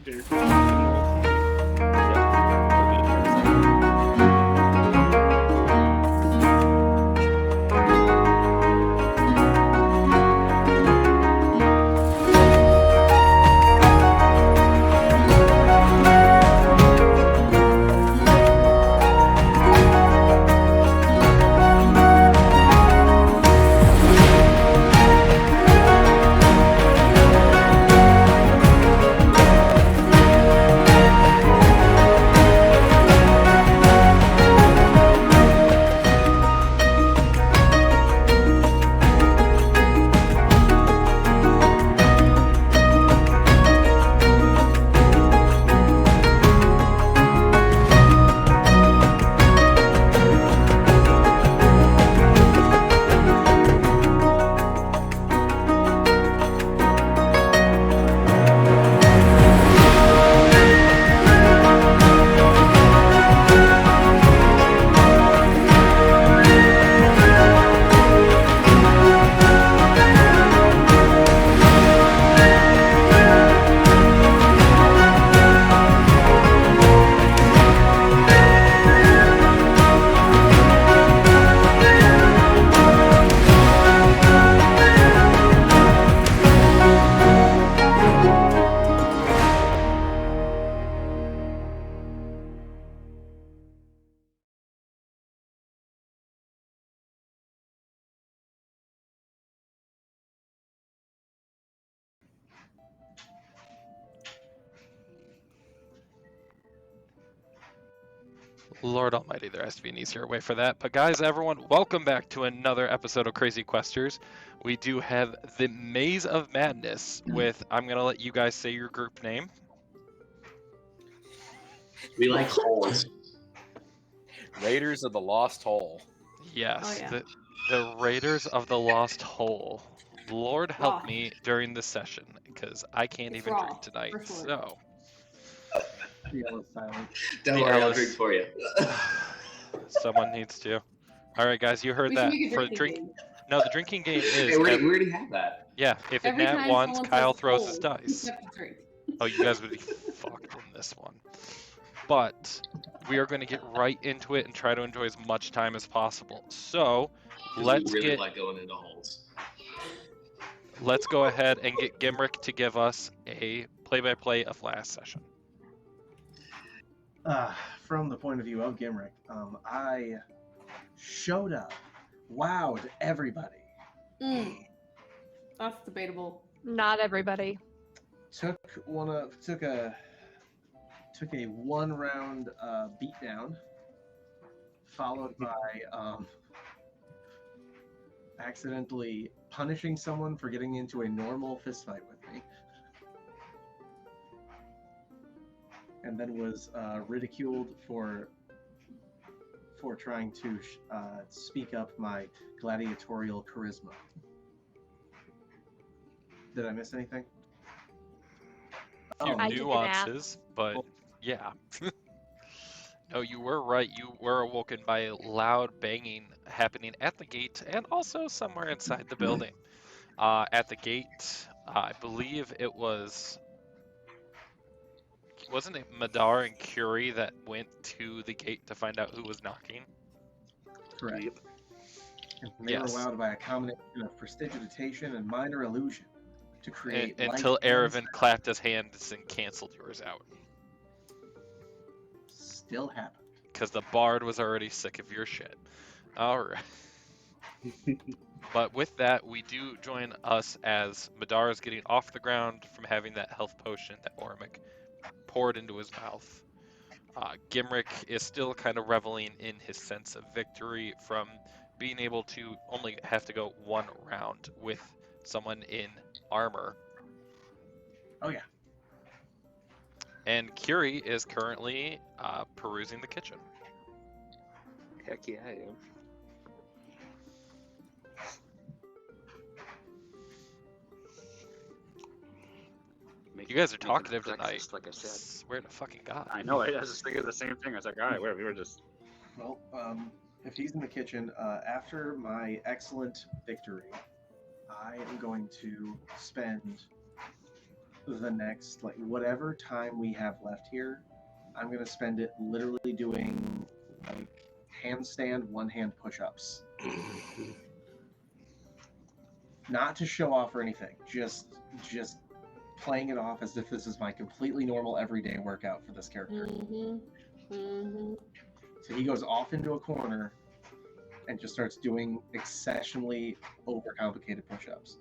Very cool. Lord Almighty, there has to be an easier way for that. But guys, everyone, welcome back to another episode of Crazy Questers. We do have the Maze of Madness with, I'm going to let you guys say your group name. We like holes. Raiders of the Lost Hole. Yes, Oh, yeah. the Raiders of the Lost Hole. Lord help Raw. me during this session, because I can't It's even raw, drink tonight. for sure. So, Yellow silent. Don't The worry, I'll Ellis. drink for you. someone needs to. All right, guys, you heard We should that. make a For drinking drink, game. no, the drinking game is. Hey, we already have that. Yeah, if it Every nat time ones, someone Kyle says throws his cold, you dice. have to drink. Oh, you guys would be fucked in this one. But we are going to get right into it and try to enjoy as much time as possible. So 'Cause let's we really get like going into holes. let's go ahead and get Gimrick to give us a play-by-play of last session. From the point of view of Gimrick, I showed up, wowed everybody, That's debatable. Not everybody. took a one round beatdown, followed by accidentally punishing someone for getting into a normal fistfight with me, and then was ridiculed for trying to speak up my gladiatorial charisma. Did I miss anything? A few I took a nap. nuances, but yeah. No, you were right. You were awoken by a loud banging happening at the gate and also somewhere inside the building. At the gate, I believe it wasn't it Madar and Curie that went to the gate to find out who was knocking? Correct. Yep. And they Yes. were allowed by a combination of prestidigitation and minor illusion to create Until light and Erevan sound. clapped his hands and canceled yours out. Still happened. Because the bard was already sick of your shit. Alright. But with that, we do join us as Madar is getting off the ground from having that health potion that Ormic poured into his mouth. Gimrick is still kind of reveling in his sense of victory from being able to only have to go one round with someone in armor. Oh yeah. And Curie is currently perusing the kitchen. Heck yeah, I am. You guys are Making talkative breakfast, tonight. like I said. Swear to fucking God. I know. I was just thinking the same thing. I was like, all right, whatever. We were just. Well, if he's in the kitchen, after my excellent victory, I am going to spend the next, like, whatever time we have left here, I'm gonna spend it literally doing like handstand, one-hand push-ups. Not to show off or anything, just playing it off as if this is my completely normal everyday workout for this character. So he goes off into a corner and just starts doing exceptionally overcomplicated push-ups.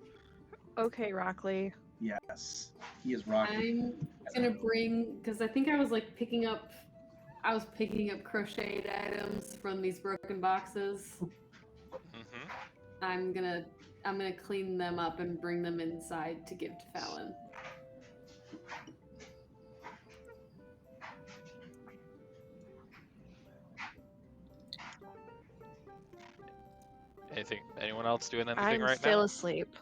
Okay, Rockley. Yes, he is rocking. I'm gonna bring, because I think I was like picking up crocheted items from these broken boxes. Mm-hmm. I'm gonna clean them up and bring them inside to give to Fallon. Anyone else doing anything I'm right still now? asleep.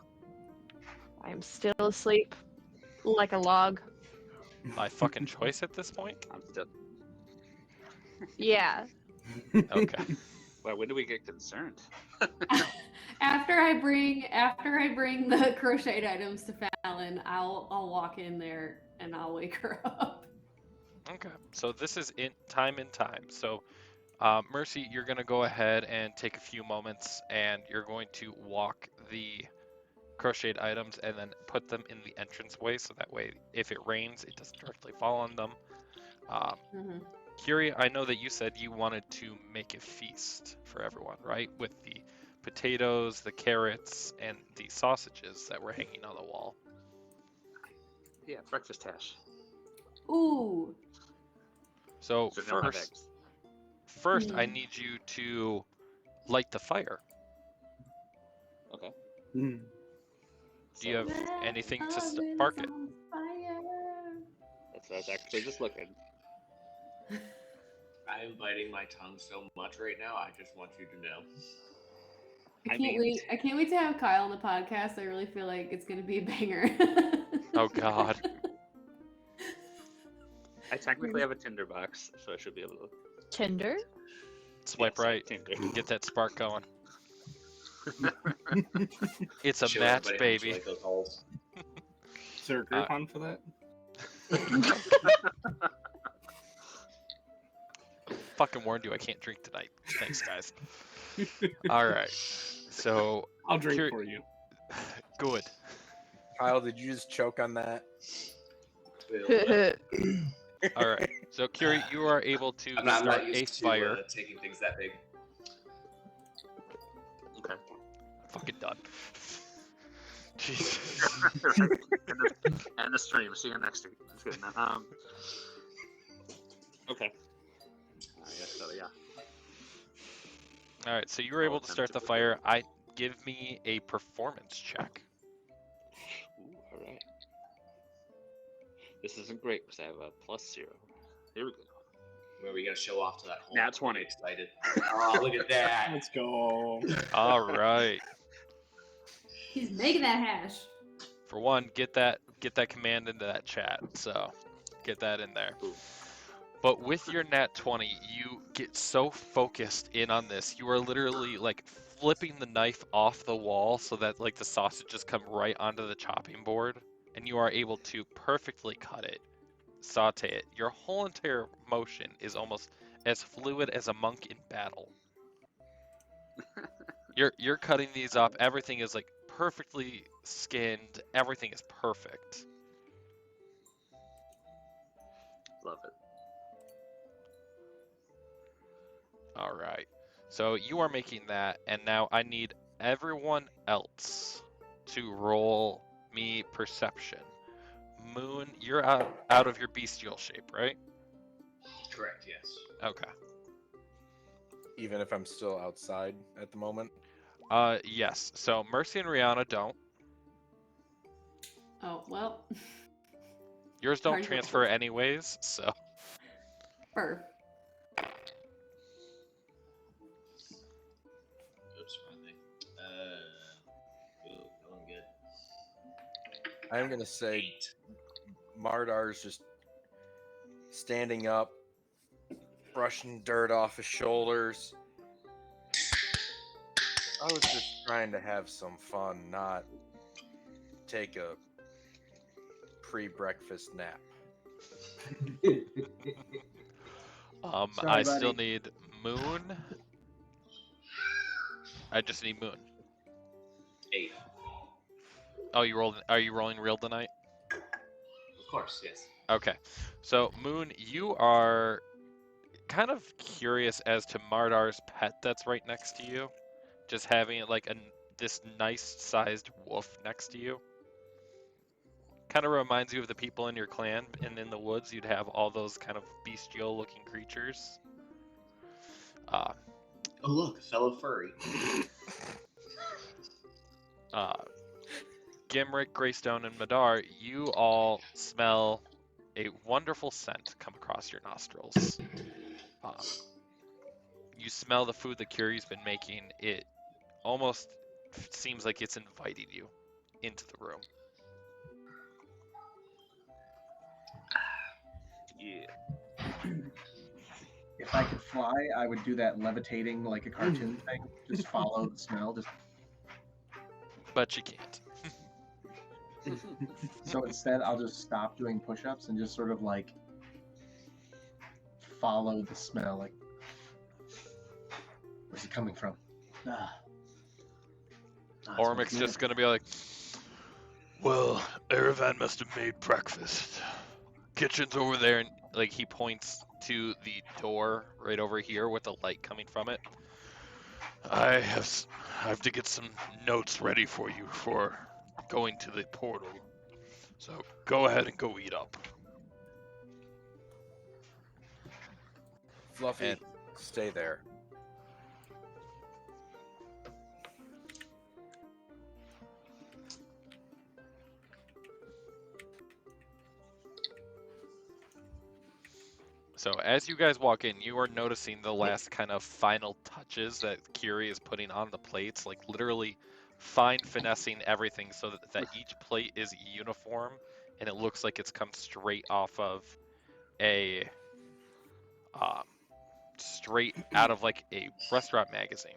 I'm still asleep. Like a log. My fucking choice at this point? I'm still. Yeah. Okay. Well, when do we get concerned? After I bring the crocheted items to Fallon, I'll walk in there and I'll wake her up. Okay. So this is in time. So, Mercy, you're going to go ahead and take a few moments and you're going to walk the crocheted items and then put them in the entranceway so that way if it rains, it doesn't directly fall on them. Curie, I know that you said you wanted to make a feast for everyone, right? With the potatoes, the carrots, and the sausages that were hanging on the wall. Yeah, breakfast hash. Ooh. So So they'll have first, eggs. I need you to light the fire. Okay. Mm. Do you have anything to spark it? That's what I was actually just looking. I am biting my tongue so much right now. I just want you to know. I can't wait to have Kyle on the podcast. I really feel like it's gonna be a banger. Oh God. I technically have a tinderbox, so I should be able to. Tinder? Swipe Yes, right. Tinder. Get that spark going. It's a Show match, everybody how much you baby. like those holes. Is there a Groupon for that? Fucking warned you, I can't drink tonight. Thanks, guys. All right. So I'll drink Curi- for you. good. Kyle, did you just choke on that? All right. So Curie, you are able to I'm not start a used to fire. taking things that big. Okay. Fucking done. Jesus. and the stream. See you next week. That's good. Okay. So yeah. All right. So you were able to start the fire. Give me a performance check. Ooh, all right. This isn't great because I have a +0. Here we go. Where we gotta show off to that hole. Nat 20. Excited. Oh, look at that. Let's go. All right. He's making that hash. For one, get that command into that chat. So get that in there. Ooh. But with your nat 20, you get so focused in on this. You are literally like flipping the knife off the wall so that like the sausages come right onto the chopping board, and you are able to perfectly cut it, saute it. Your whole entire motion is almost as fluid as a monk in battle. You're cutting these up. Everything is like perfectly skinned. Everything is perfect. Love it. All right. So you are making that, and now I need everyone else to roll me perception. Moon, you're out of your bestial shape, right? Correct, yes. Okay. Even if I'm still outside at the moment. Yes. So Mercy and Rihanna don't. Oh well. Yours don't Hard to transfer anyways, so. Burr. Oops, wrong thing. Going good. I'm gonna say Mardar's just standing up, brushing dirt off his shoulders. I was just trying to have some fun, not take a pre-breakfast nap. Sorry, I still buddy. need Moon. I just need Moon. 8. Oh, you rolled. Are you rolling real tonight? Of course, yes. Okay. So Moon, you are kind of curious as to Mardar's pet that's right next to you. Just having like this nice-sized wolf next to you. Kind of reminds you of the people in your clan, and in the woods you'd have all those kind of bestial-looking creatures. Oh, look, a fellow furry. Gimrick, Greystone, and Madar, you all smell a wonderful scent come across your nostrils. You smell the food that Curie's been making. It almost seems like it's inviting you into the room. Yeah. If I could fly, I would do that levitating like a cartoon thing. Just follow the smell. Just But you can't. so instead, I'll just stop doing push-ups and just sort of like follow the smell. Like, where's it coming from? It's Ormic's good. just gonna be like, well, Erevan must have made breakfast. Kitchen's over there, and like he points to the door right over here with the light coming from it. I have to get some notes ready for you for going to the portal. So go ahead and go eat up. Fluffy, And- stay there. So as you guys walk in, you are noticing the last kind of final touches that Curie is putting on the plates, like literally fine finessing everything so that each plate is uniform and it looks like it's come straight off of a straight out of like a restaurant magazine.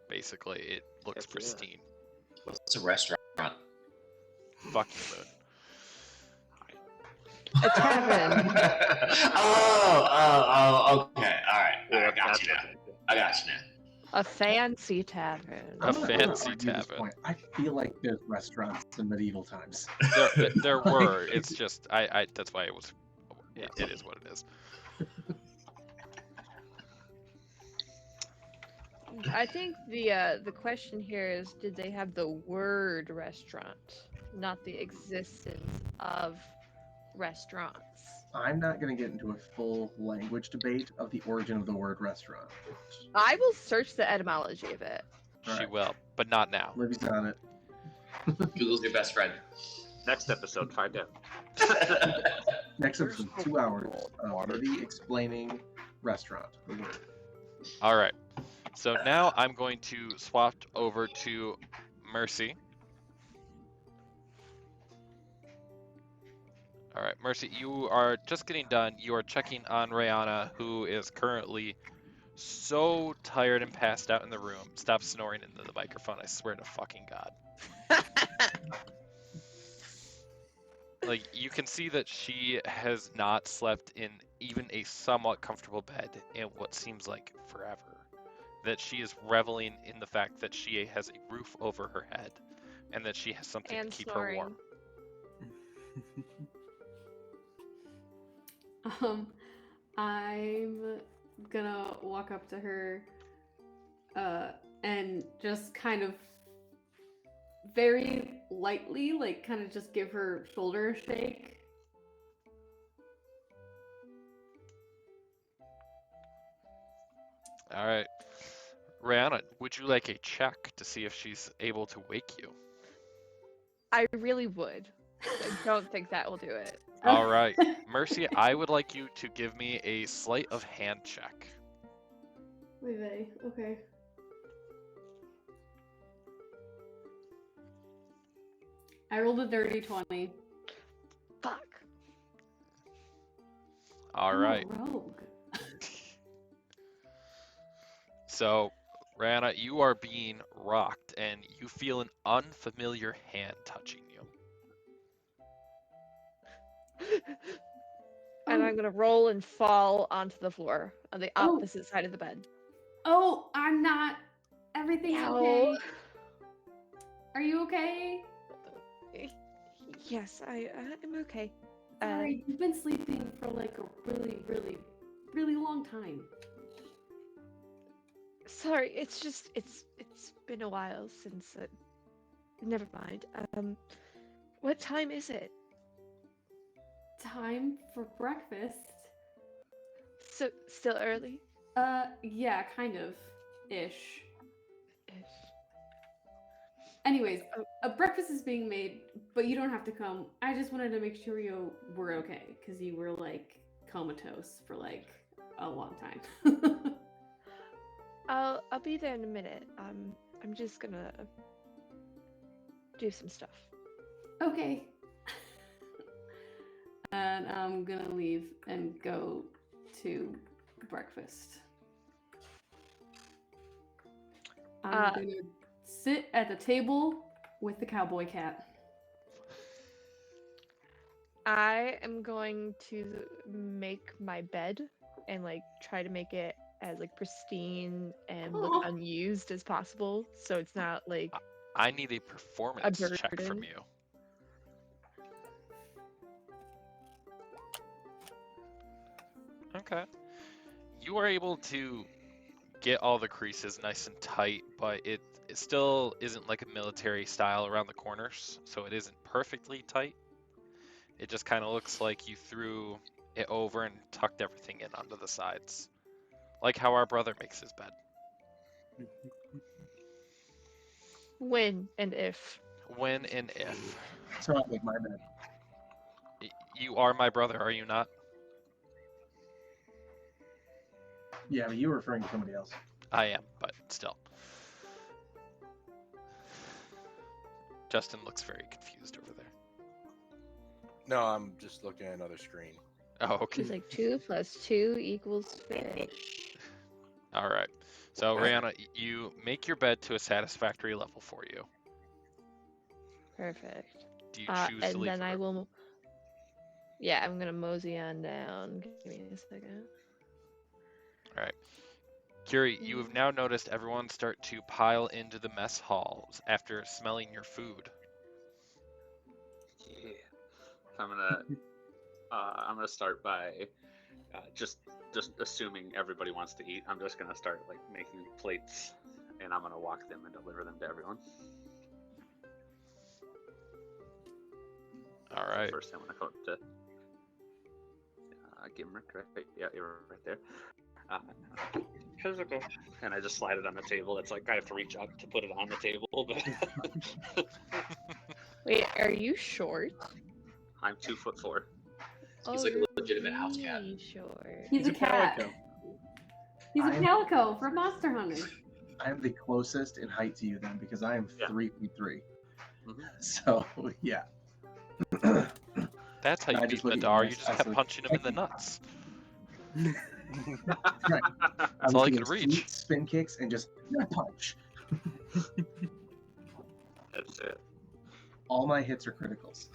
Basically, it looks Heck yeah. pristine. What's a restaurant? Fuck you, Moon. A tavern. Okay. All right. I got that's you now. okay. I got you now. A fancy tavern. A I'm not gonna fancy argue this tavern. point. I feel like there's restaurants in medieval times. There were. It's just I. That's why it was. It is what it is. I think the question here is, did they have the word restaurant, not the existence of restaurants? I'm not going to get into a full language debate of the origin of the word restaurant. I will search the etymology of it. She Alright. will, but not now. Libby's on it. Google's your best friend. Next episode, find out. Next episode, 2 hours of Water. Libby explaining restaurant. The word. All right. So now I'm going to swap over to Mercy. All right, Mercy, you are just getting done. You are checking on Rihanna, who is currently so tired and passed out in the room. Stop snoring into the microphone, I swear to fucking God. Like, you can see that she has not slept in even a somewhat comfortable bed in what seems like forever. That she is reveling in the fact that she has a roof over her head and that she has something And to keep her snoring. warm. I'm gonna walk up to her, and just kind of very lightly, like kind of just give her shoulder a shake. All right. Rihanna, would you like a check to see if she's able to wake you? I really would. I don't think that will do it. All right. Mercy, I would like you to give me a sleight of hand check. Wait, okay. I rolled a dirty 20. Fuck. All I'm a right. rogue. So, Rihanna, you are being rocked and you feel an unfamiliar hand touching you. And Oh. I'm gonna roll and fall onto the floor on the Oh. opposite side of the bed. Oh, I'm not. Everything's Ow. okay. Are you okay? Yes, I'm okay. Sorry, you've been sleeping for like a really, really, really long time. Sorry, it's just it's been a while since. Never mind. What time is it? Time for breakfast. So still early? Yeah, kind of, ish. Ish. Anyways, Oh. breakfast is being made, but you don't have to come. I just wanted to make sure you were okay, because you were like comatose for like a long time. I'll be there in a minute. I'm just gonna do some stuff. Okay. And I'm gonna leave and go to breakfast. I'm gonna sit at the table with the cowboy cat. I am going to make my bed and like try to make it as like pristine and look Aw. unused as possible, so it's not like I need a performance check from burden. you. Okay. You are able to get all the creases nice and tight, but it still isn't like a military style around the corners, so it isn't perfectly tight. It just kind of looks like you threw it over and tucked everything in onto the sides. Like how our brother makes his bed. when and if. When and if. So I make my bed. You are my brother, are you not? Yeah, but you were referring to somebody else. I am, but still. Justin looks very confused over there. No, I'm just looking at another screen. Oh, okay. He's like 2 + 2 = fish. All right. So, Rihanna, you make your bed to a satisfactory level for you. Perfect. Do you choose to And leave then the I room? will. Yeah, I'm gonna mosey on down. Give me a second. All right. Curie, you have now noticed everyone start to pile into the mess halls after smelling your food. Yeah. I'm gonna start by just assuming everybody wants to eat. I'm just gonna start like making plates, and I'm gonna walk them and deliver them to everyone. All right. First, I'm gonna go up to Gimrick, right? Yeah, you're right there. Physical. And I just slide it on the table. It's like I have to reach up to put it on the table, but Wait, are you short? I'm 2'4". He's like a legitimate house cat. Really short. He's a cat. calico. He's a I'm- calico from Monster Hunter. I am the closest in height to you then because I am Yeah. 3'3". Mhm. So yeah. That's how I you beat just look at you Madar. You guys, just I kept said, punching him in the "Thank you." nuts. Right. That's all he could doing reach. sweet spin kicks and just punch. That's it. All my hits are criticals.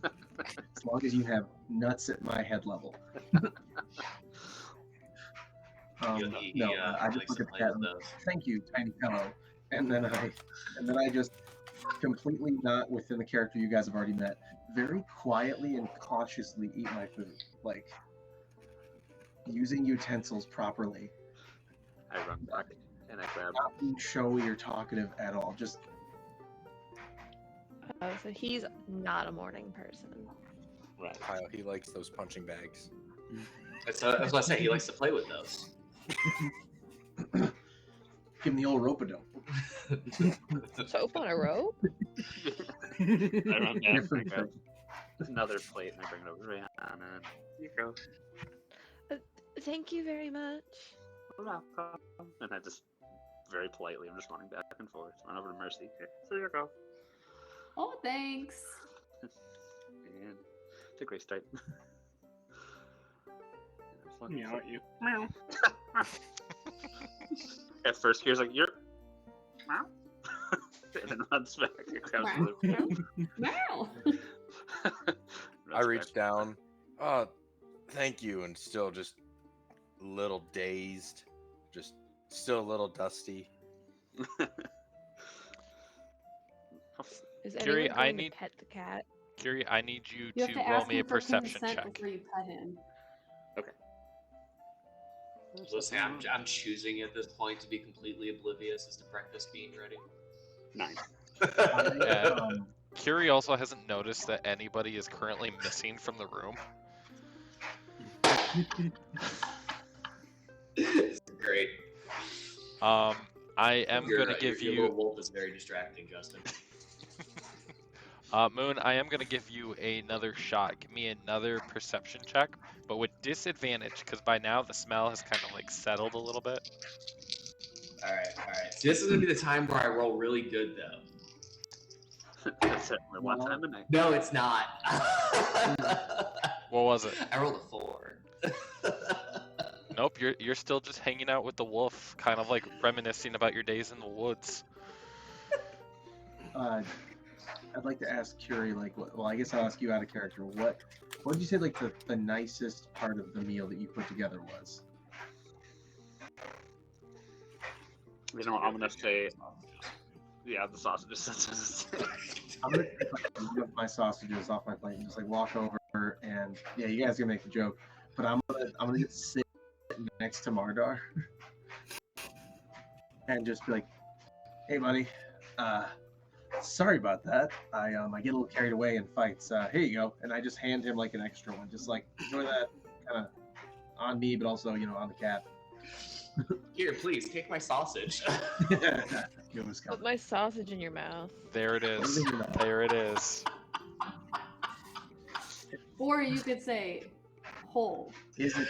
As long as you have nuts at my head level. I just look at the cat and thank you, tiny pillow. And then I just completely not within the character you guys have already met, very quietly and cautiously eat my food. Like using utensils properly. I run back and I grab. Not being showy or talkative at all. Just Oh, so he's not a morning person. Right. Kyle, he likes those punching bags. That's what I say. He likes to play with those. give him the old rope-a-dope. Soap on a rope? I run back and I Different grab thing. another plate and I bring it over to Rihanna. And here you go. Thank you very much. You're welcome. And I just very politely, I'm just running back and forth. Run over to Mercy. Here, there you go. Oh, thanks. And it's a great start. Meow at you. At first, here's like, you're. Meow. And then runs back and grabs the Wow. I reach down. Thank you, and still just a little dazed, just still a little dusty. Is Kiri, anyone I going need- to pet the cat? Kiri, I need you, You have to to roll ask me a him for perception consent check. before you pet him. Listen, I'm choosing at this point to be completely oblivious as to practice being ready. 9. Yeah. Kiri also hasn't noticed that anybody is currently missing from the room. Great. I am Your- going to give your you... little wolf is very distracting, Justin. Moon, I am going to give you another shot. Give me another perception check, but with disadvantage, because by now the smell has kind of like settled a little bit. All right. See, this is gonna be the time where I roll really good, though. That's it. One time a night. No, it's not. What was it? I rolled a 4. Nope, you're still just hanging out with the wolf, kind of like reminiscing about your days in the woods. I'd like to ask Curie, like, well, I guess I'll ask you out of character. What would you say, like, the nicest part of the meal that you put together was? You know, I'm gonna say, yeah, the sausages. I'm gonna take like, one of my sausages off my plate and just like walk over and yeah, you guys can make the joke, but I'm gonna get sit next to Mardar and just be like, "Hey, buddy, sorry about that. I get a little carried away in fights. Here you go," and I just hand him like an extra one, just like enjoy that, kind of on me, but also on the cat. Here, please take my sausage. It was Put coming. my sausage in your mouth. There it is. There it is. Or you could say whole. Is it?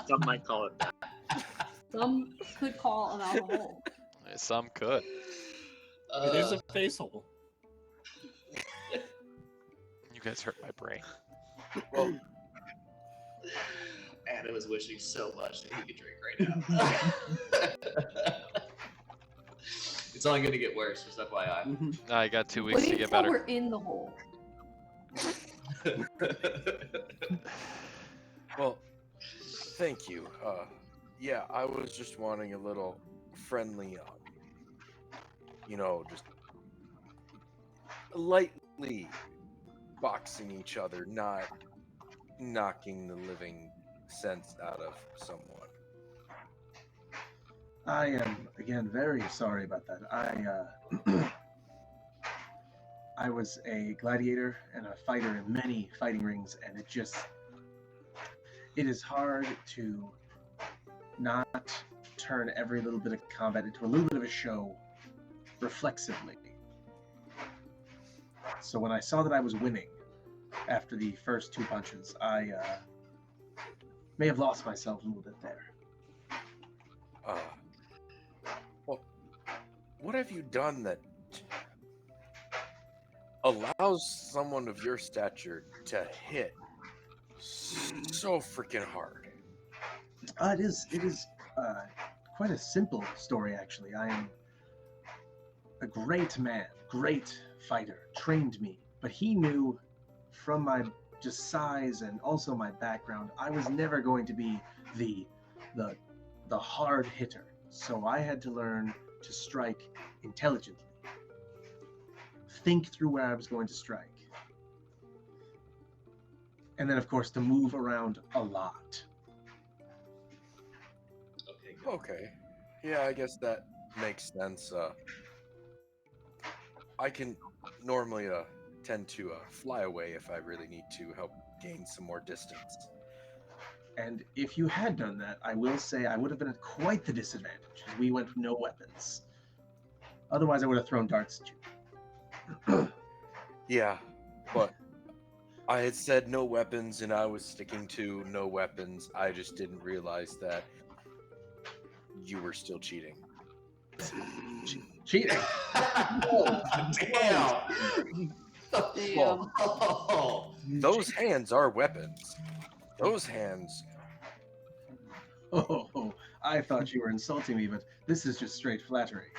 Some might call it that. Some could call an alcohol. Some could. It is a face hole. You guys hurt my brain. Well, Anna was wishing so much that he could drink right now. It's only gonna get worse, just FYI. I got 2 weeks Wait to until get better. we're in the hole. well, thank you. Yeah, I was just wanting a little friendly, just lightly boxing each other, not knocking the living sense out of someone. I am again very sorry about that. I was a gladiator and a fighter in many fighting rings, and it is hard to not turn every little bit of combat into a little bit of a show reflexively. So when I saw that I was winning after the first 2 punches, I may have lost myself a little bit there. Well, what have you done that allows someone of your stature to hit so freaking hard? It is quite a simple story, actually. I am a great man, great fighter, trained me, but he knew from my just size and also my background, I was never going to be the hard hitter. So I had to learn to strike intelligently. Think through where I was going to strike. And then, of course, to move around a lot. Okay, good. Okay. Yeah, I guess that makes sense. I can normally tend to fly away if I really need to help gain some more distance. And if you had done that, I will say I would have been at quite the disadvantage. We went with no weapons. Otherwise, I would have thrown darts at you. Yeah, but I had said no weapons, and I was sticking to no weapons. I just didn't realize that you were still cheating. Cheating. Damn. Damn. Oh. Those hands are weapons. Those hands. Oh, I thought you were insulting me, but this is just straight flattery.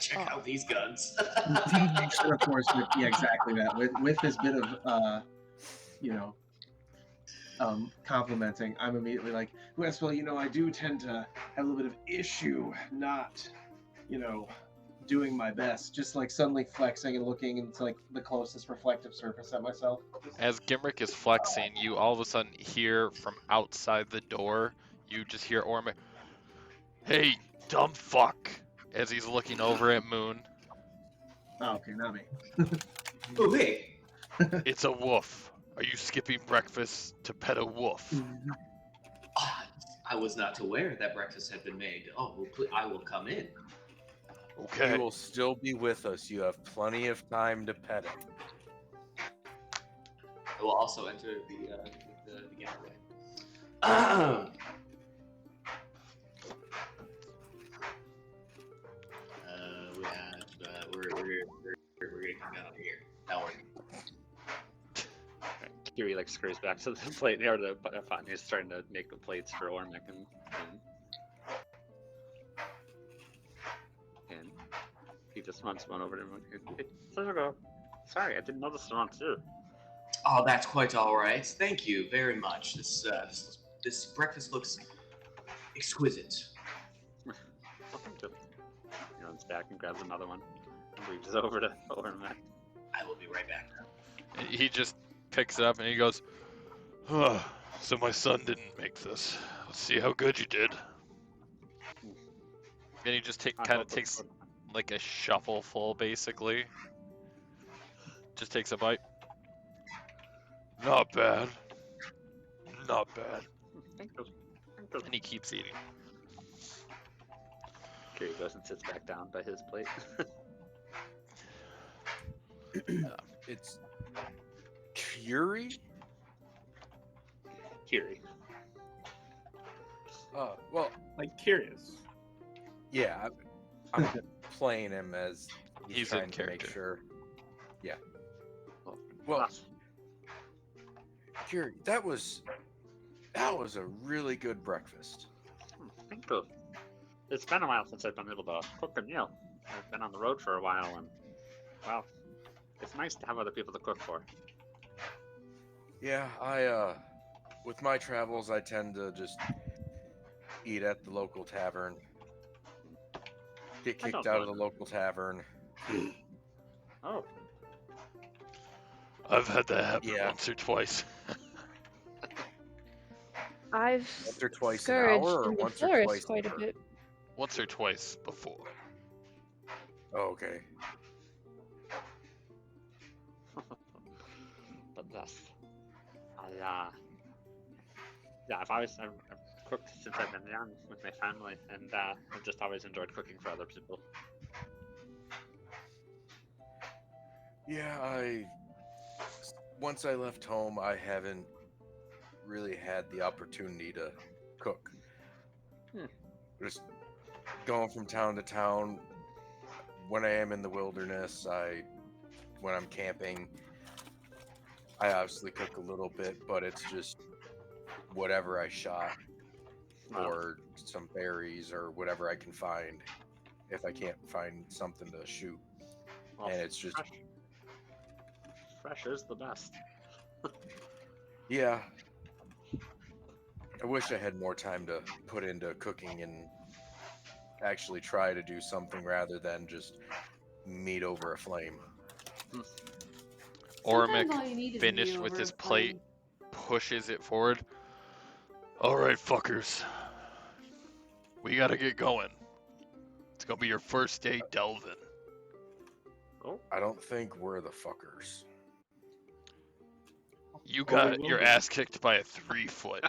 Check out these guns. And of course, yeah, exactly that. With this bit of, complimenting, I'm immediately like, yes, well, I do tend to have a little bit of issue not, doing my best. Just like suddenly flexing and looking into like the closest reflective surface at myself. As Gimrick is flexing, you all of a sudden hear from outside the door, you just hear Ormic, "Hey, dumb fuck," as he's looking over at Moon. Oh, okay, not me. Oh, hey. It's a wolf. Are you skipping breakfast to pet a wolf? I was not aware that breakfast had been made. Oh, well, I will come in. Okay. He will still be with us. You have plenty of time to pet him. I will also enter the getaway. We're gonna come down over here. That work. Kiri like scurries back to the plate or the pot. He's starting to make the plates for Ormic and he just runs one over to him. Sorry, I didn't know this was on too. Oh, that's quite all right. Thank you very much. This breakfast looks exquisite. Welcome to it. He runs back and grabs another one and leaves it over to Ormic. I will be right back. He just picks it up and he goes, "Oh, so my son didn't make this. Let's see how good you did." And he just kind of takes like a shovelful, basically. Just takes a bite. Not bad. Not bad. Thank you. And he keeps eating. Kiri goes and sits back down by his plate. It's Curie? Kiri. Well, Like curious. yeah, I'm playing him as He's in trying to make character. sure. Yeah. Well, Curie, that was a really good breakfast. Thank you. It's been a while since I've been able to cook a meal. I've been on the road for a while, and well, it's nice to have other people to cook for. Yeah, I with my travels, I tend to just eat at the local tavern. Get I kicked don't out of the mind. local tavern. Oh, I've had that happen Yeah. once or twice. I've Once or twice an scourged hour, or in the once or forest twice quite a per- bit. Once or twice before. Oh, okay. but yes. I've cooked since I've been young with my family, and I've just always enjoyed cooking for other people. Yeah, once I left home, I haven't really had the opportunity to cook. Just going from town to town. When I am in the wilderness, when I'm camping, I obviously cook a little bit, but it's just whatever I shot or some berries or whatever I can find if I can't find something to shoot. Well, And it's just fresh is the best. Yeah. I wish I had more time to put into cooking and actually try to do something rather than just meat over a flame. Ormic Sometimes all you need is finished meat with over his a plate, flame. pushes it forward. All right, fuckers. We gotta get going. It's gonna be your first day delving. I don't think we're the fuckers. You Oh, got we your will be. ass kicked by a 3-foot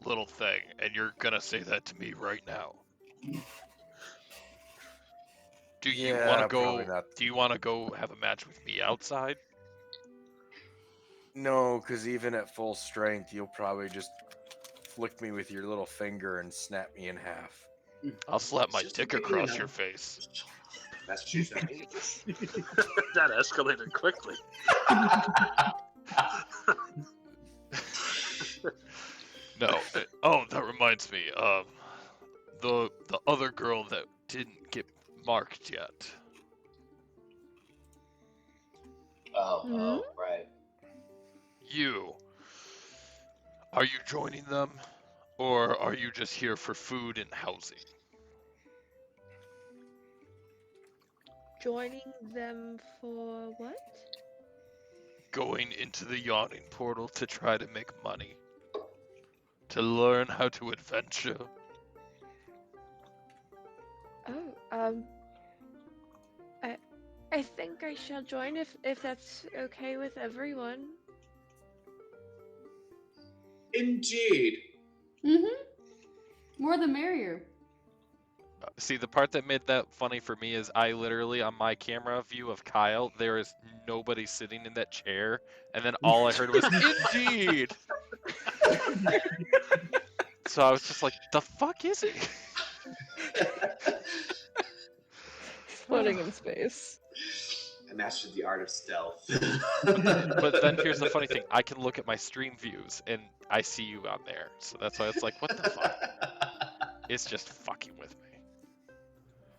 little thing, and you're gonna say that to me right now. Do you Yeah, want to probably go? not. Do you want to go have a match with me outside? No, because even at full strength, you'll probably just flick me with your little finger and snap me in half. I'll slap It's my just dick a big across enough. your face. That's what she said. That escalated quickly. No. Oh, that reminds me. The other girl that didn't get marked yet. Oh, right. You. Are you joining them? Or are you just here for food and housing? Joining them for what? Going into the yawning portal to try to make money. To learn how to adventure. Oh, I think I shall join if that's okay with everyone. Indeed. More the merrier. See, the part that made that funny for me is I literally, on my camera view of Kyle, there is nobody sitting in that chair, and then all I heard was, indeed! So I was just like, the fuck is he? Floating in space. I mastered the art of stealth. But then here's the funny thing, I can look at my stream views, and I see you on there. So that's why it's like, what the fuck? It's just fucking with me.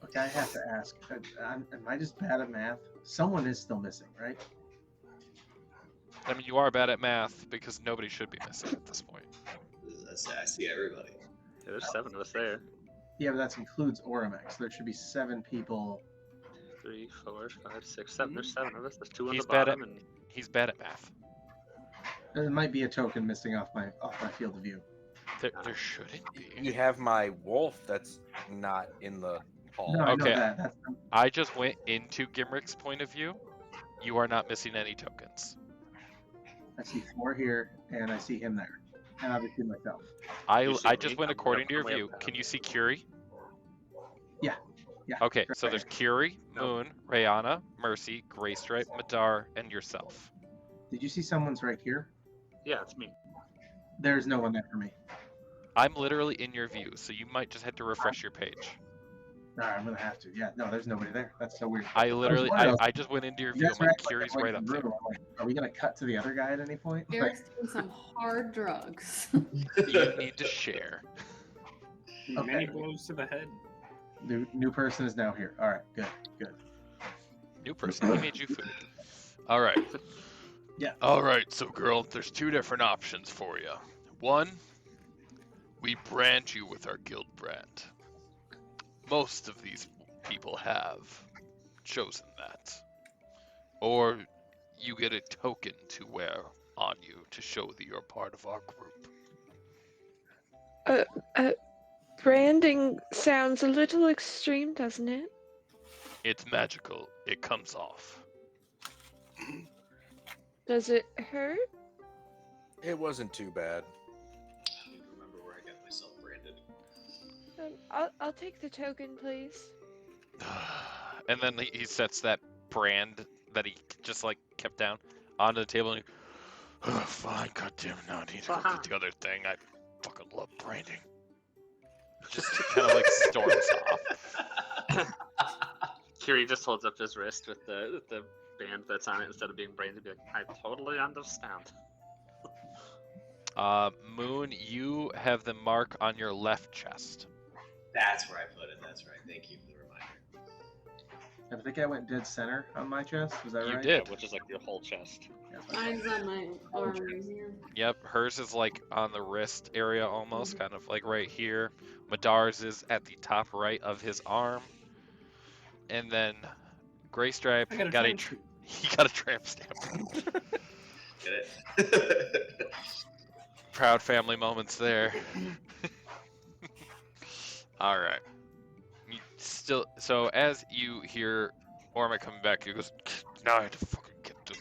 Okay, I have to ask. Am I just bad at math? Someone is still missing, right? I mean, you are bad at math, because nobody should be missing at this point. I see everybody. Yeah, there's 7 of us there. Yeah, but that includes Orimex. There should be 7 people. 3, 4, 5, 6, 7. There's 7 of us. There's 2 on He's the bad at bottom, and he's bad at math. There might be a token missing off my field of view. There shouldn't You be. have my wolf that's not in the hall. No, I know Okay. that. That's, I just went into Gimrick's point of view. You are not missing any tokens. I see 4 here, and I see him there, and obviously myself. I You see just me? went I'm according way to your up- way view. up Can you see Curie? Yeah. Yeah. Okay, so right there's here. Curie, No. Moon, Rayana, Mercy, Graystripe, Madar, and yourself. Did you see someone's right here? Yeah, it's me. There's no one there for me. I'm literally in your view, so you might just have to refresh your page. Alright, I'm gonna have to. Yeah, no, there's nobody there. That's so weird. I literally, wild. I just went into your You view. guys I'm were like, acting Curie's like right up there. I'm like, are we gonna cut to the other guy at any point? Like, Eric's doing some hard drugs. You need to share. Many Okay. blows to the head. new person is now here. All right, good. New person, he made you food. All right. Yeah. All right, so girl, there's 2 different options for you. One, we brand you with our guild brand. Most of these people have chosen that. Or you get a token to wear on you to show that you're part of our group. Branding sounds a little extreme, doesn't it? It's magical. It comes off. Does it hurt? It wasn't too bad. I need to remember where I got myself branded. I'll take the token, please. And then he sets that brand that he just like kept down onto the table and he, fine, goddamn, now I need to go get the other thing. I fucking love branding. Just kind of like storms off. Curie just holds up his wrist with the band that's on it instead of being branded. Be like, I totally understand. Moon, you have the mark on your left chest. That's where I put it. That's right. Thank you for the reminder. I think I went dead center on my chest. Was that You right? did. Which is like your whole chest. Yeah, that's right. Mine's on my arm right here. Yep, hers is like on the wrist area almost, kind of like right here. Madar's is at the top right of his arm. And then Graystripe I got a got a tramp he got a tramp stamp. Get it? Proud family moments there. All right. You still, so as you hear Orma coming back, he goes, "Now I have to fucking get the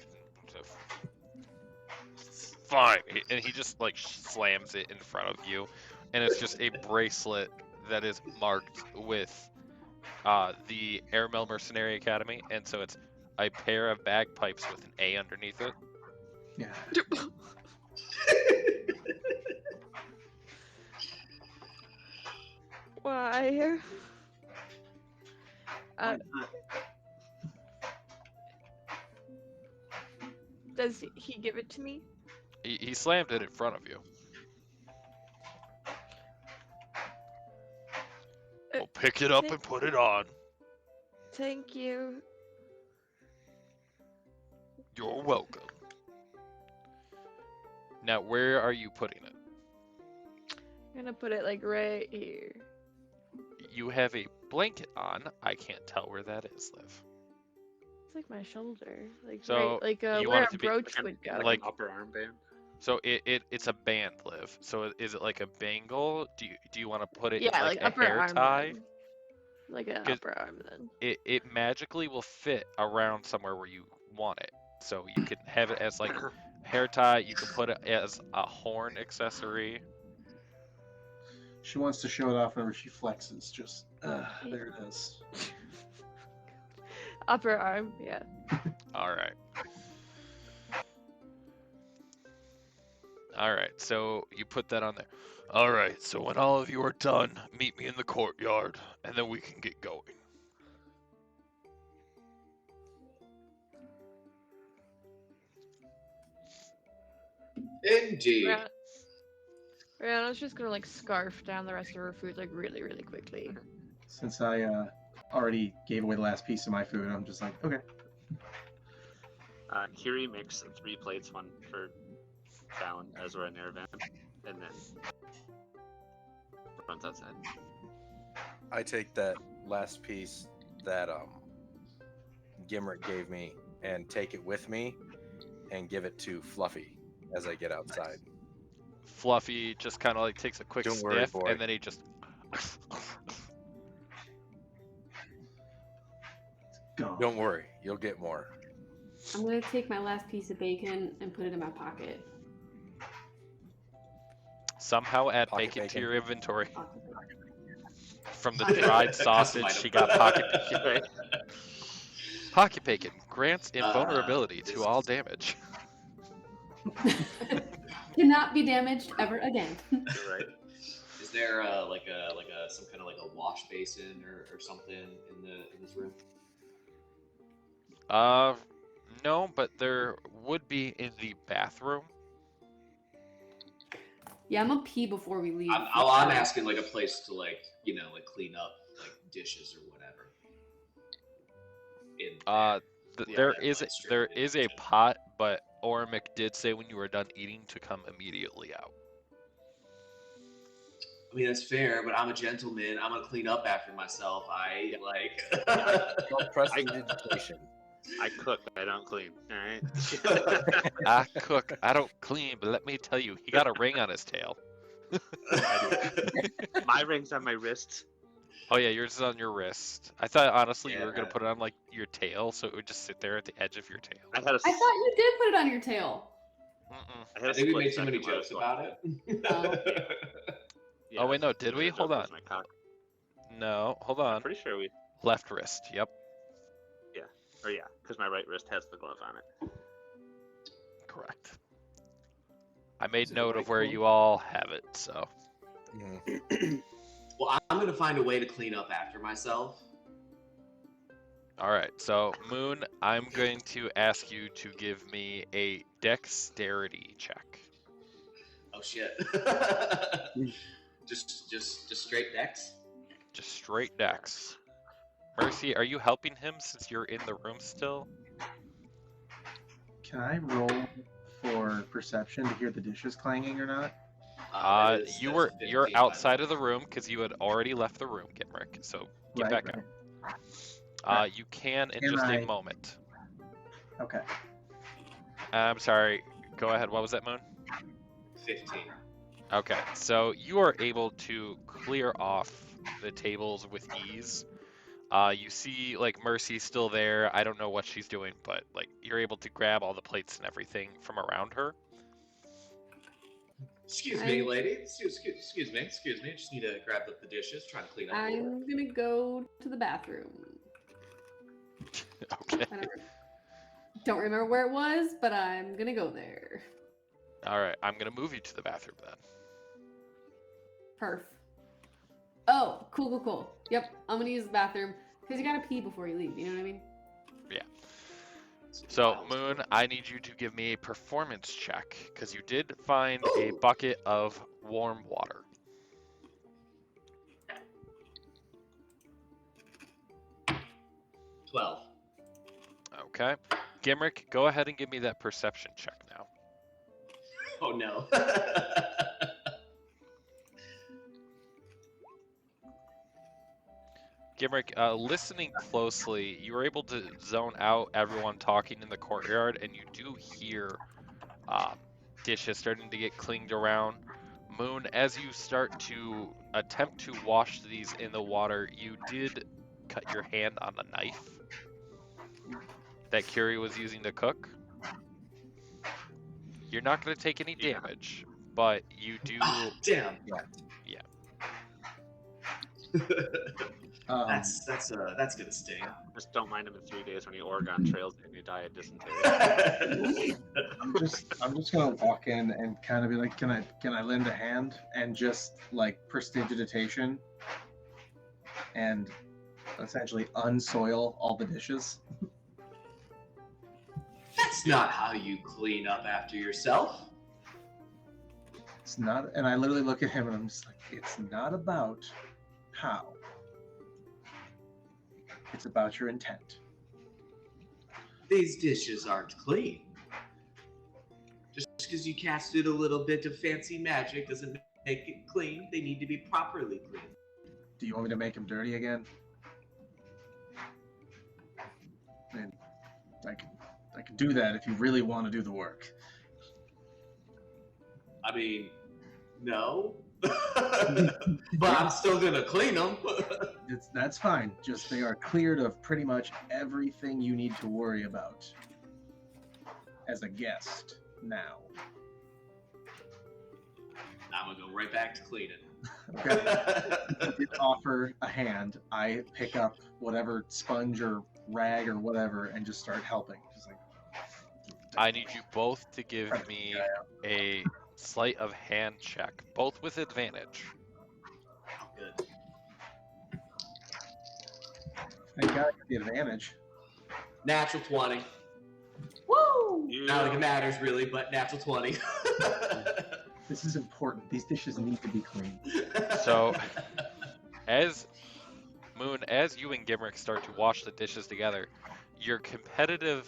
fine," and he just like slams it in front of you, and it's just a bracelet that is marked with the Airmail Mercenary Academy, and so it's a pair of bagpipes with an A underneath it. Yeah. Why? Does he give it to me? He slammed it in front of you. Well, pick it up and put it on. Thank you. You're welcome. Now, where are you putting it? I'm gonna put it like right here. You have a blanket on. I can't tell where that is, Liv. It's like my shoulder, like So, right, like you where want it a to be brooch Like, would go. like Like- an upper arm band. So it's a band, Liv. So is it like a bangle? Do you want to put it in Yeah, like a upper hair arm. tie? Then. Like an 'Cause- upper arm then. It magically will fit around somewhere where you want it. So you can have it as like hair tie. You can put it as a horn accessory. She wants to show it off whenever she flexes. Just there it is. Upper arm, yeah. All right. All right. So you put that on there. All right. So when all of you are done, meet me in the courtyard, and then we can get going. Indeed. Rihanna's just gonna like scarf down the rest of her food like really, really quickly. Since I already gave away the last piece of my food, I'm just like, okay. Kiri makes 3 plates, one for Fallon as we're in their van, and then runs outside. I take that last piece that Gimrick gave me and take it with me and give it to Fluffy as I get outside. Fluffy just kind of like takes a quick Don't worry, sniff, boy. and then he just. Gone. Don't worry, you'll get more. I'm gonna take my last piece of bacon and put it in my pocket. Somehow add Pocket bacon to bacon. your inventory. Pocket From the dried sausage, Custom she item. got pocket bacon. Pocket bacon grants Uh, invulnerability this to all is- damage. bacon. Cannot be damaged ever again. You're right. Is there like a some kind of like a wash basin or something in this room? No, but there would be in the bathroom. Yeah, I'm gonna pee before we leave. I'm asking like a place to like like clean up like dishes or whatever. In Yeah, There that is might there strip it is a into- pot, but Ormic did say when you were done eating to come immediately out. I mean that's fair, but I'm a gentleman. I'm gonna clean up after myself. I like. Don't press the digitation. I cook, I don't clean. All right. I cook, I don't clean, but let me tell you, he got a ring on his tail. My ring's on my wrist. Oh yeah, yours is on your wrist. I thought honestly you were gonna Yeah. put it on like your tail, so it would just sit there at the edge of your tail. I had a. I thought you did put it on your tail. Mm-mm. I had I a think we split made too many second when I was jokes going about for it. Yeah, Oh, wait, no, that's- did the we? joke Hold was on. my cock. No, hold I'm on. pretty sure we. Left wrist. Yep, Or yeah, because my right wrist has the glove on it. correct. I made Is it the note right of where one? you all have it, so. Mhm. Well, I'm gonna find a way to clean up after myself. All right, so Moon, I'm going to ask you to give me a dexterity check. Oh shit. just straight decks. Just straight dex. Mercy, are you helping him since you're in the room still? Can I roll for perception to hear the dishes clanging or not? You're outside of the room because you had already left the room, Gimrick. So get Right, back right. out. You can in Can just I- a moment. Okay. I'm sorry. Go ahead. What was that, Moon? 15. Okay, so you are able to clear off the tables with ease. You see, like, Mercy still there. I don't know what she's doing, but, like, you're able to grab all the plates and everything from around her. Excuse me, lady. Excuse me. Excuse me. Just need to grab up the dishes. Trying to clean up. a little bit. I'm gonna go to the bathroom. Okay. I don't remember where it was, but I'm gonna go there. All right, I'm going to move you to the bathroom then. Perf. Oh, cool. Yep, I'm gonna use the bathroom because you gotta pee before you leave. You know what I mean? So, Wild. Moon, I need you to give me a performance check because you did find a Ooh. bucket of warm water. 12. Okay. Gimrick, go ahead and give me that perception check now. Oh no. Gimrick, listening closely, you were able to zone out everyone talking in the courtyard, and you do hear dishes starting to get clinged around. Moon, as you start to attempt to wash these in the water, you did cut your hand on the knife that Curie was using to cook. You're not going to take any damage, but you do. Damn. Yeah. That's gonna sting. Just don't mind him in 3 days when he Oregon trails and you die of dysentery. I'm just gonna walk in and kind of be like, can I lend a hand, and just like prestidigitation and essentially unsoil all the dishes. That's not how you clean up after yourself. It's not, and I literally look at him and I'm just like, it's not about how. It's about your intent. These dishes aren't clean. Just because you casted a little bit of fancy magic doesn't make it clean. They need to be properly clean. Do you want me to make him dirty again? I mean, I can do that if you really want to do the work. I mean, no. But I'm still gonna clean them. That's fine. Just they are cleared of pretty much everything you need to worry about as a guest now. I'm gonna go right back to cleaning. Okay. I did offer a hand. I pick up whatever sponge or rag or whatever and just start helping. Just like, I need you both to give me a sleight of hand check, both with advantage. Good. Thank God I got the advantage. Natural 20. Woo! Not like it matters really, but natural 20. This is important. These dishes need to be clean. So, as Moon, as you and Gimrick start to wash the dishes together, your competitive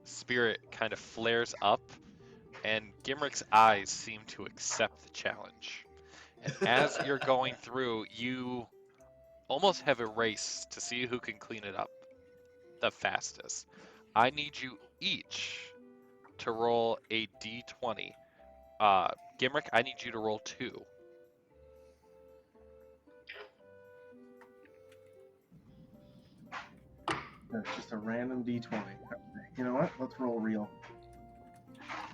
spirit kind of flares up, and Gimrick's eyes seem to accept the challenge. And as you're going through, you almost have a race to see who can clean it up the fastest. I need you each to roll a d20. Gimrick, I need you to roll 2. That's just a random d20. Okay. You know what? Let's roll real.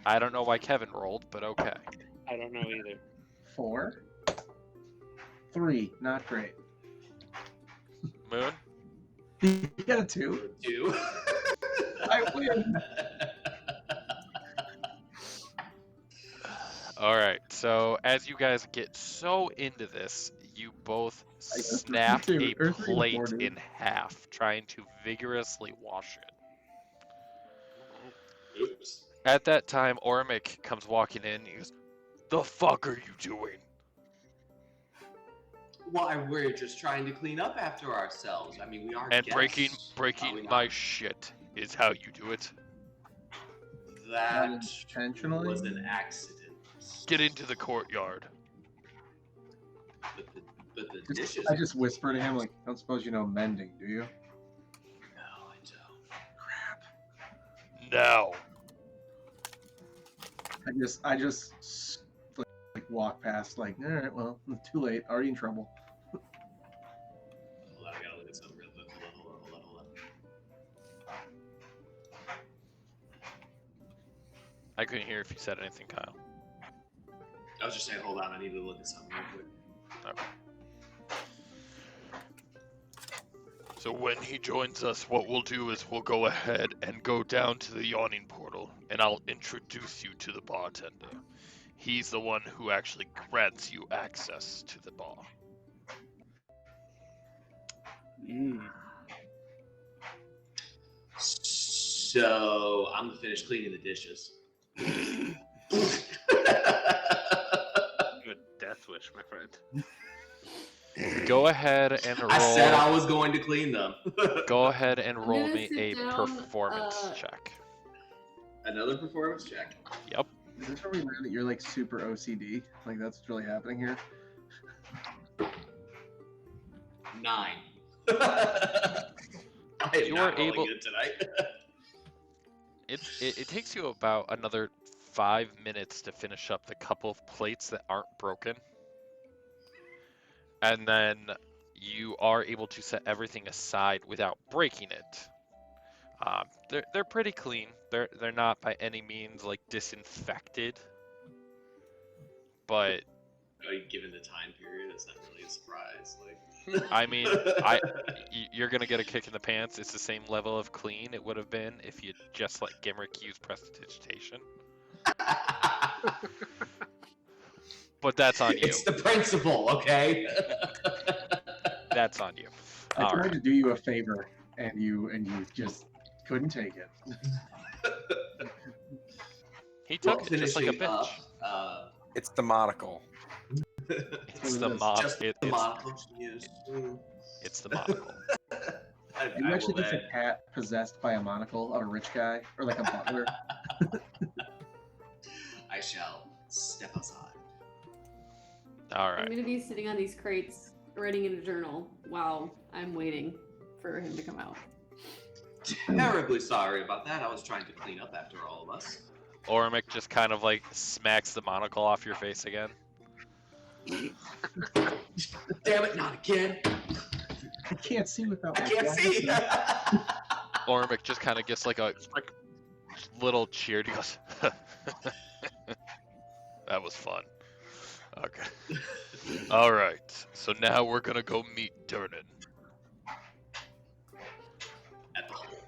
I don't know why Kevin rolled, but okay. I don't know either. 4. 3. Not great. Moon? You got a 2. 2. I win. All right, so as you guys get so into this, you both snap a plate in half, trying to vigorously wash it. Oops. At that time, Ormic comes walking in. He goes, "The fuck are you doing?" Why, we're just trying to clean up after ourselves. I mean, we are And guests. breaking Are we my not? shit is how you do it. That Unintentionally? was an accident. Get into the courtyard. But the dishes. I just whisper to him, like, don't suppose you know mending, do you? No, I don't. Now. I just like walk past, like, all right, well, too late, already in trouble. Hold on, I gotta look at something real quick. Hold on. I couldn't hear if you said anything, Kyle. I was just saying, hold on, I need to look at something real quick. Okay. So when he joins us, what we'll do is we'll go ahead and go down to the yawning portal, and I'll introduce you to the bartender. He's the one who actually grants you access to the bar. So I'm gonna finish cleaning the dishes. Good death wish, my friend. Go ahead and roll. I said I was going to clean them. Go ahead and roll gonna me sit a down, performance check. Another performance check. Yep. Is this where we learn that you're like super OCD? Like that's what's really happening here? 9. I am You not are rolling able- good tonight. It takes you about another 5 minutes to finish up the couple of plates that aren't broken. And then you are able to set everything aside without breaking it. They're pretty clean. They're not by any means like disinfected. But Given the time period, it's not really a surprise. Like, I mean, you're gonna get a kick in the pants. It's the same level of clean it would have been if you just let Gimrick use prestidigitation. But that's on you. It's the principle, okay? That's on you. I All tried right. to do you a favor, and you just couldn't take it. He took it just like a finishing bitch. up, It's the monocle. It's the just the monocle she used. It's the monocle. I You will actually gets a then- cat possessed by a monocle of a rich guy, or like a butler. I shall step aside. All I'm right. gonna be sitting on these crates, writing in a journal while I'm waiting for him to come out. Terribly sorry about that. I was trying to clean up after all of us. Ormic just kind of like smacks the monocle off your face again. Damn it, not again. I can't see without I my can't see. glasses. Ormic just kind of gets like a little cheer. He goes, "That was fun." Okay. All right. So now we're gonna go meet Durnan. At the hole.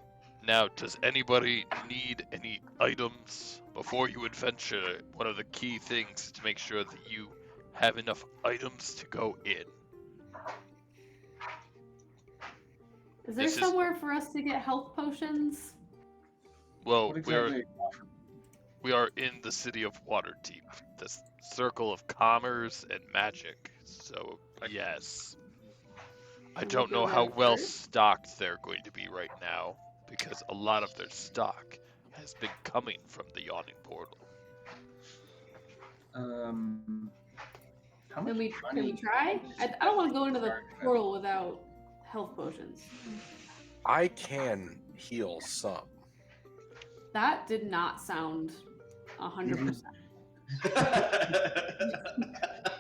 Now, does anybody need any items before you adventure? One of the key things is to make sure that you have enough items to go in. Is there This is- somewhere for us to get health potions? Well, What exactly? we are in the city of Waterdeep, the circle of commerce and magic. So, yes. I Can we don't go know how there well first? stocked they're going to be right now, because a lot of their stock has been coming from the Yawning Portal. How much Can we money? try? I don't want to go into the portal without health potions. I can heal some. That did not sound 100%.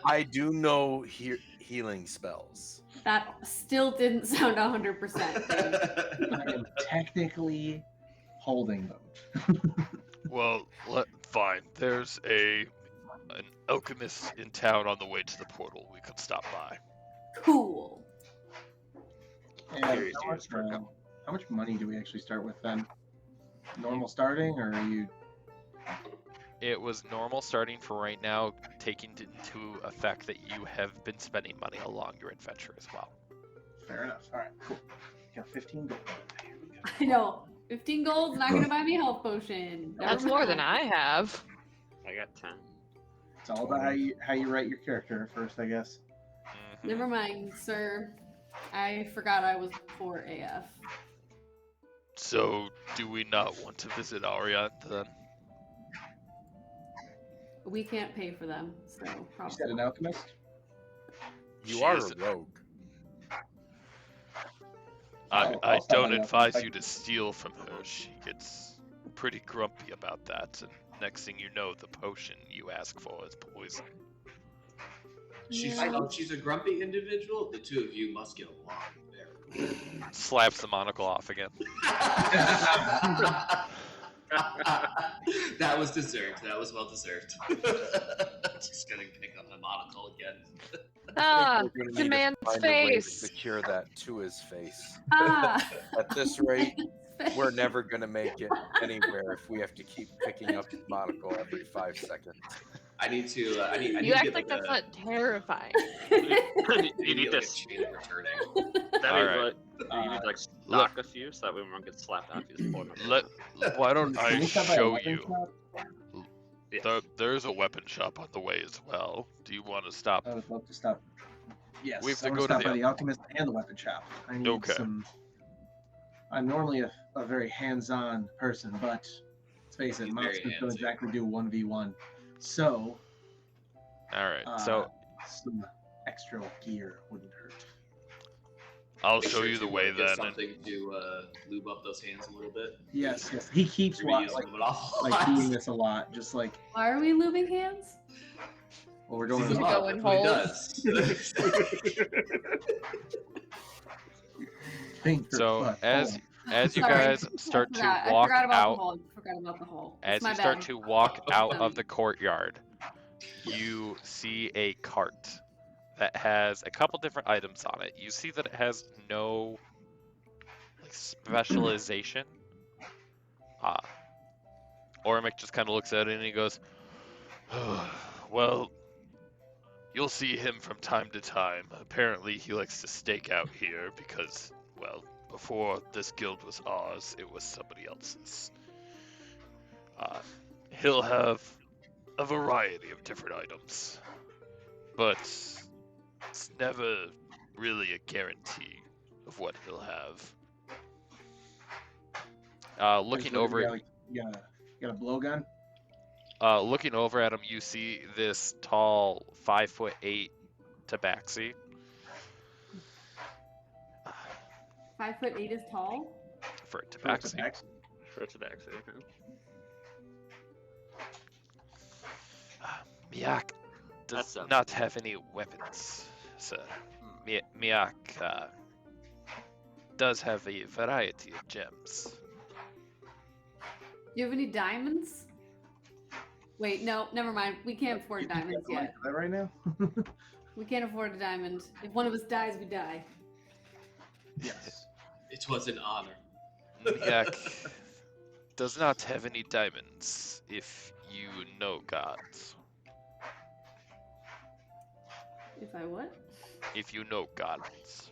I do know healing spells. That still didn't sound 100%. I am technically holding them. Well, fine. There's an alchemist in town on the way to the portal. We could stop by. Cool. And Curious how to much, use for a how much money do we actually start with then? Normal starting, or are you? It was normal starting for right now, taking into effect that you have been spending money along your adventure as well. Fair enough. All right, cool. Got 15 gold. Here we go. I know. 15 gold's not gonna buy me a health potion. Never That's more than mind. I have. I got 10. It's all about how you write your character first, I guess. Mhm. Never mind, sir. I forgot I was poor AF. So, do we not want to visit Ariant then? We can't pay for them, so You probably. said an alchemist? You She are is- a rogue. I'll I stop don't on that advise one you to steal from her. She gets pretty grumpy about that, and next thing you know, the potion you ask for is poison. She's a grumpy individual. The two of you must get along very well. Slaps the monocle off again. That was deserved. That was well deserved. Just gonna pick up my monocle again. Ah, We're gonna the need to man's find a way to face. secure that to his face. Ah! At this rate, we're never gonna make it anywhere if we have to keep picking up the monocle every 5 seconds. I need to. I need You to act get like that's a, not terrifying. you you need like to. a chain of returning. That Alright. means you need to like look. stock a few so that we won't get slapped off you. Why don't Can I we stop by a show weapon you? shop? Yes. There's a weapon shop on the way as well. Do you want to stop? I would love to stop Yes, We have to I want go to to stop the by the alchemist and the weapon shop. I need Okay. some. I'm normally a very hands-on person, but let's face it, He's very monsters don't handsy. exactly do 1v1. So, All right. So some extra gear wouldn't hurt. I'll Make show sure you the to, way get then. something to lube up those hands a little bit. Yes, yes. He keeps We're using like them an awful like lot. doing this a lot, just like Why are we lubing hands? well, we're He's going a to go monk. in That's what he holes. does. finger So foot as hole. you Sorry, guys start to walk I forgot about out, the hole. I forgot about the hole. as It's my you start bad. to walk out of Awesome. the courtyard, you see a cart that has a couple different items on it. You see that it has no like specialization. Ormic just kind of looks at it and he goes, "Well, you'll see him from time to time. Apparently, he likes to stake out here because, well, before this guild was ours, it was somebody else's. He'll have a variety of different items, but it's never really a guarantee of what he'll have." Looking over, You got a blowgun? looking over at him, you see this tall 5'8" tabaxi. 5'8" is tall. For a For a tabaxi. tabaxi? For tabaxi. Okay. Miak That's, does not have any weapons, sir. Miak does have a variety of gems. Do you have any diamonds? Wait, no, never mind. We can't afford diamonds You yet. that right now? We can't afford a diamond. If one of us dies, we die. Yes. It was an honor. Miak does not have any diamonds, if you know gods. If I what? If you know gods.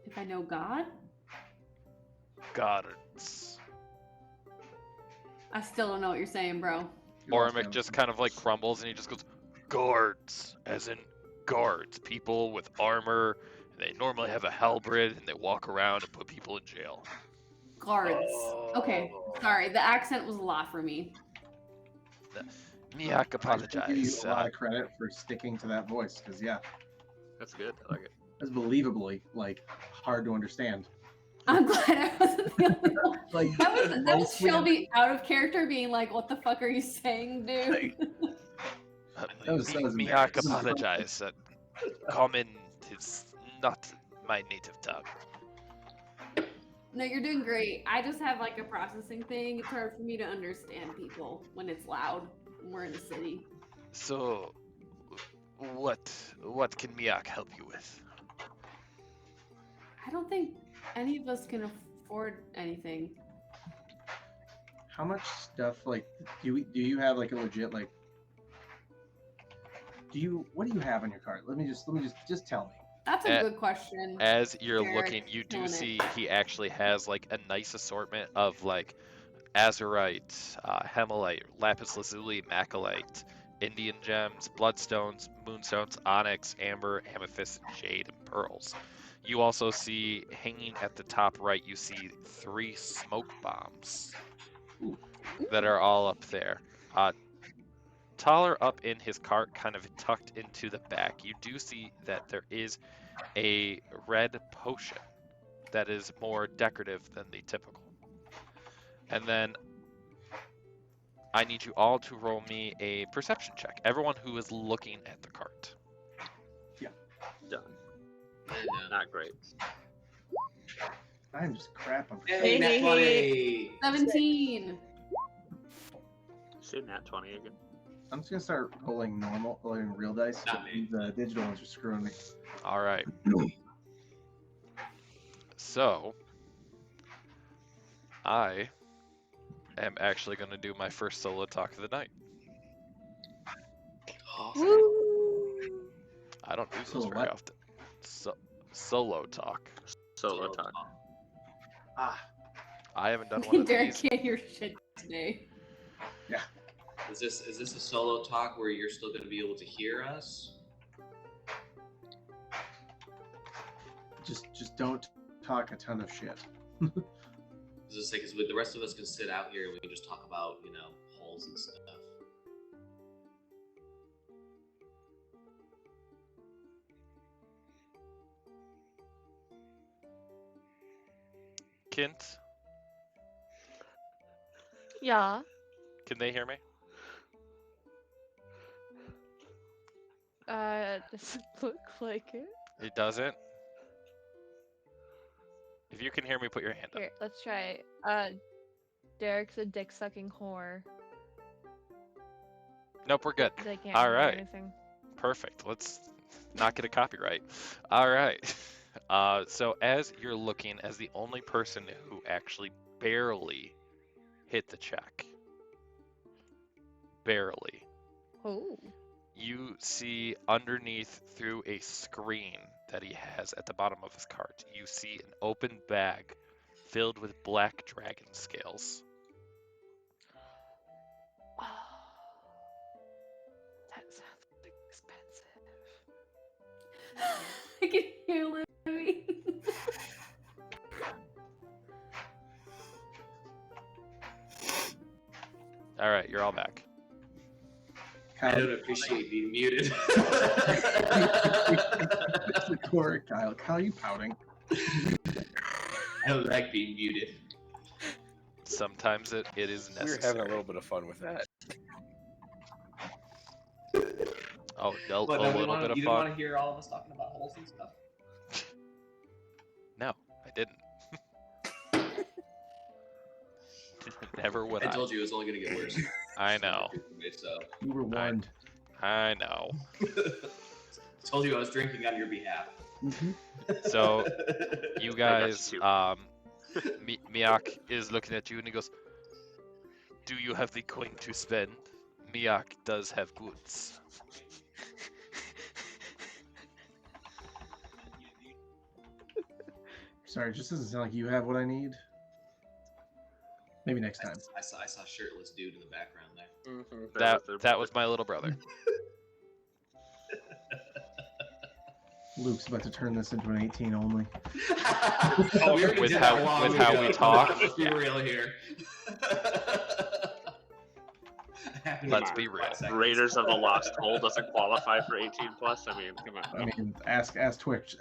If I know God? Gods. I still don't know what you're saying, bro. Ormic just kind of like crumbles and he just goes, guards, as in guards, people with armor. They normally have a halberd and they walk around and put people in jail. Guards. Okay, sorry. The accent was a lot for me. Miak I give you apologize. a lot of credit for sticking to that voice, because yeah, That's good. I like it. that's believably like hard to understand. I'm glad I wasn't the only one. Like That was mostly- Shelby out of character being like, what the fuck are you saying, dude? That was Miak embarrassing. apologize. Common is not my native tongue. No, you're doing great. I just have like a processing thing. It's hard for me to understand people when it's loud. When we're in the city. So, what can Miak help you with? I don't think any of us can afford anything. How much stuff like do you have like a legit like what do you have on your cart? Let me just tell me. That's a Eh, good question. As you're Eric, looking, you do killing it. see he actually has like a nice assortment of like azurite, hemolite, lapis lazuli, macalite, Indian gems, bloodstones, moonstones, onyx, amber, amethyst, jade, and pearls. You also see hanging at the top right, you see 3 smoke bombs that are all up there. Taller up in his cart, kind of tucked into the back, you do see that there is a red potion that is more decorative than the typical. And then I need you all to roll me a perception check. Everyone who is looking at the cart. Done. And, Not great. I'm just crap on hey, nat 20. 17. Say nat 20 again. I'm just gonna start rolling real dice. Not me. The digital ones are screwing me. All right. So, I am actually going to do my first solo talk of the night. I don't do those Solo very what? often. Solo talk. Solo talk. Ah, I haven't done one of Derek these. can't hear shit today. Is this a solo talk where you're still going to be able to hear us? just don't talk a ton of shit. Just because the rest of us can sit out here and we can just talk about, holes and stuff. Kint, Yeah. can they hear me? Doesn't look like it. It doesn't. If you can hear me, put your hand up. Here, let's try. Derek's a dick-sucking whore. Nope, we're good. They can't All hear right. anything. Perfect. Let's not get a copyright. All right. So as you're looking, as the only person who actually barely hit the check, barely, Oh. you see underneath through a screen that he has at the bottom of his cart, you see an open bag filled with black dragon scales. That sounds expensive. I can hear Louis. All right, you're all back. I Kyle, don't appreciate being muted. Kyle, are you pouting? I don't like being muted. Sometimes it is We're necessary. having a little bit of fun with that. Oh, a But little bit of you didn't fun. want to hear all of us talking about holes and stuff? No, I didn't. Never would I I. told you it was only going to get worse. I know. So, You were warned. I know. told you I was drinking on your behalf. So you guys, too. Miak is looking at you and he goes, "Do you have the coin to spend?" Miak does have goods. Sorry, it just doesn't sound like you have what I need. Maybe next time. I saw a shirtless dude in the background there. Mm-hmm. That was my little brother. Luke's about to turn this into an 18 only. We already With did how- that long with how ago. we talk, Let's be yeah. real here. Let's be real. Raiders of the Lost Hole doesn't qualify for 18 plus. I mean, come on. I mean, ask Twitch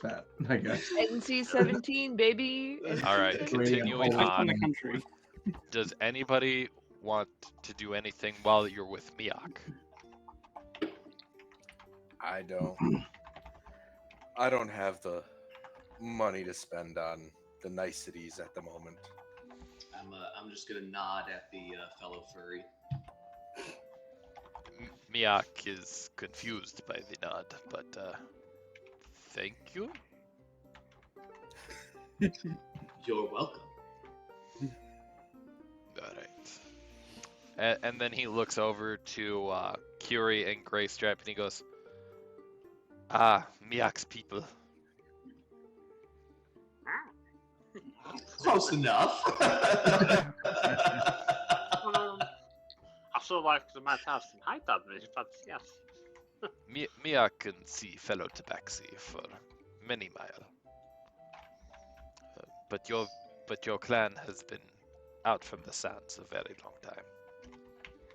that, I guess. NC-17, baby. All right, NC-17. continuing Depends Depends on the on. country. Does anybody want to do anything while you're with Miak? I don't have the money to spend on the niceties at the moment. I'm just gonna nod at the fellow furry. Miak is confused by the nod, but thank you. You're welcome. All right. And then he looks over to Curie and Greystrap and he goes, "Ah, Miak's people. Close enough. I feel like the might have some height on me, but yes. Miak can see fellow Tabaxi for many mile. But your clan has been out from the sands a very long time.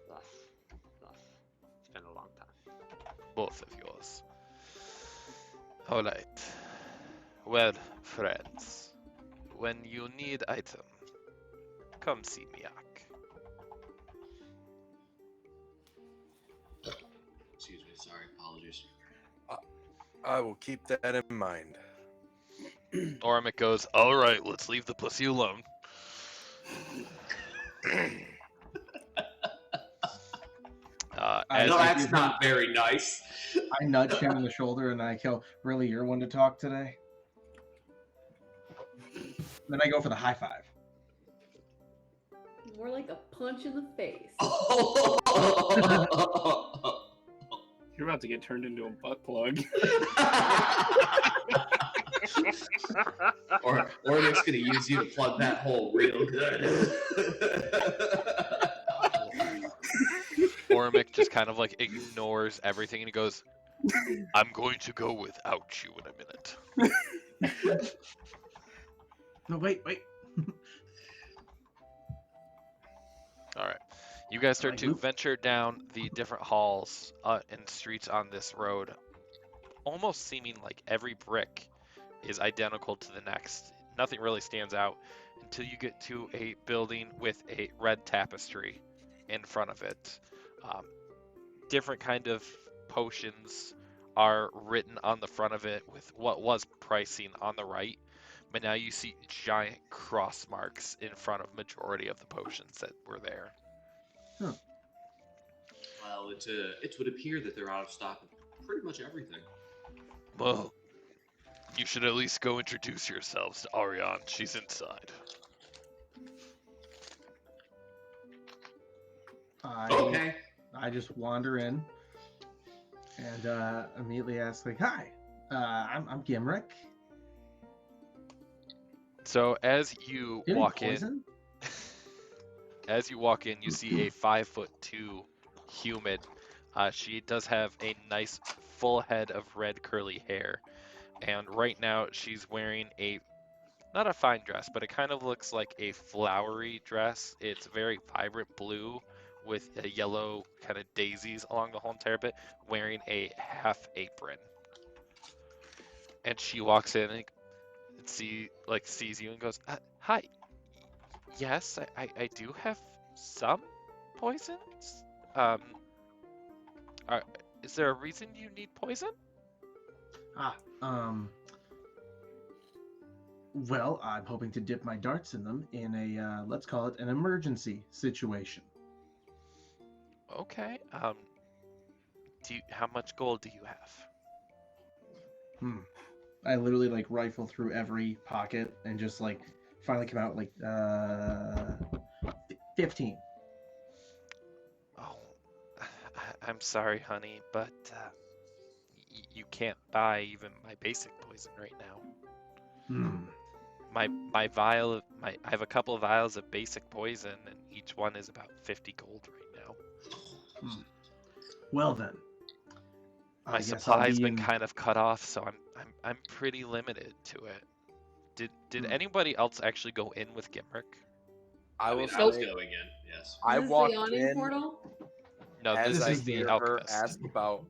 Yes. It's been a long time. Both of yours. All right. Well, friends, when you need item, come see Miak. Excuse me, sorry, apologies. I will keep that in mind. Ormic goes, "All right, let's leave the pussy alone." As No, you- that's not very nice. I nudge him in the shoulder and I go, "Really, you're one to talk today?" Then I go for the high five. More like a punch in the face. You're about to get turned into a butt plug. or Nick's gonna use you to plug that hole real good. Ormic just kind of like ignores everything and he goes, "I'm going to go without you in a minute." No, wait. All right. You guys start Like to Luke? venture down the different halls and streets on this road, almost seeming like every brick is identical to the next. Nothing really stands out until you get to a building with a red tapestry in front of it. Um, different kind of potions are written on the front of it with what was pricing on the right, but now you see giant cross marks in front of majority of the potions that were there. Well, it would appear that they're out of stock of pretty much everything. Well, you should at least go introduce yourselves to Ariane. She's inside. Okay. I just wander in and immediately ask, like, "Hi, I'm Gimrick. So as you Do you have any walk in, poison?" you see a 5'2" humid. She does have a nice full head of red curly hair, and right now she's wearing not a fine dress, but it kind of looks like a flowery dress. It's very vibrant blue with a yellow kind of daisies along the whole entire bit, wearing a half apron. And she walks in and sees you and goes, "Hi, yes, I do have some poisons. Are, is there a reason you need poison?" Well, I'm hoping to dip my darts in them in a let's call it an emergency situation. Okay. How much gold do you have? I literally like rifle through every pocket and just like finally come out like 15. Oh, I'm sorry, honey, but you can't buy even my basic poison right now. My vial I have a couple of vials of basic poison, and each one is about 50 gold right now. Well then, My I guess I'll supply's be been in- kind of cut off, so I'm pretty limited to it. Did anybody else actually go in with Gimrick? I will I was say, going in, yes. I Is this walked the awning in portal? No, as this I is the hear her alchemist. ask about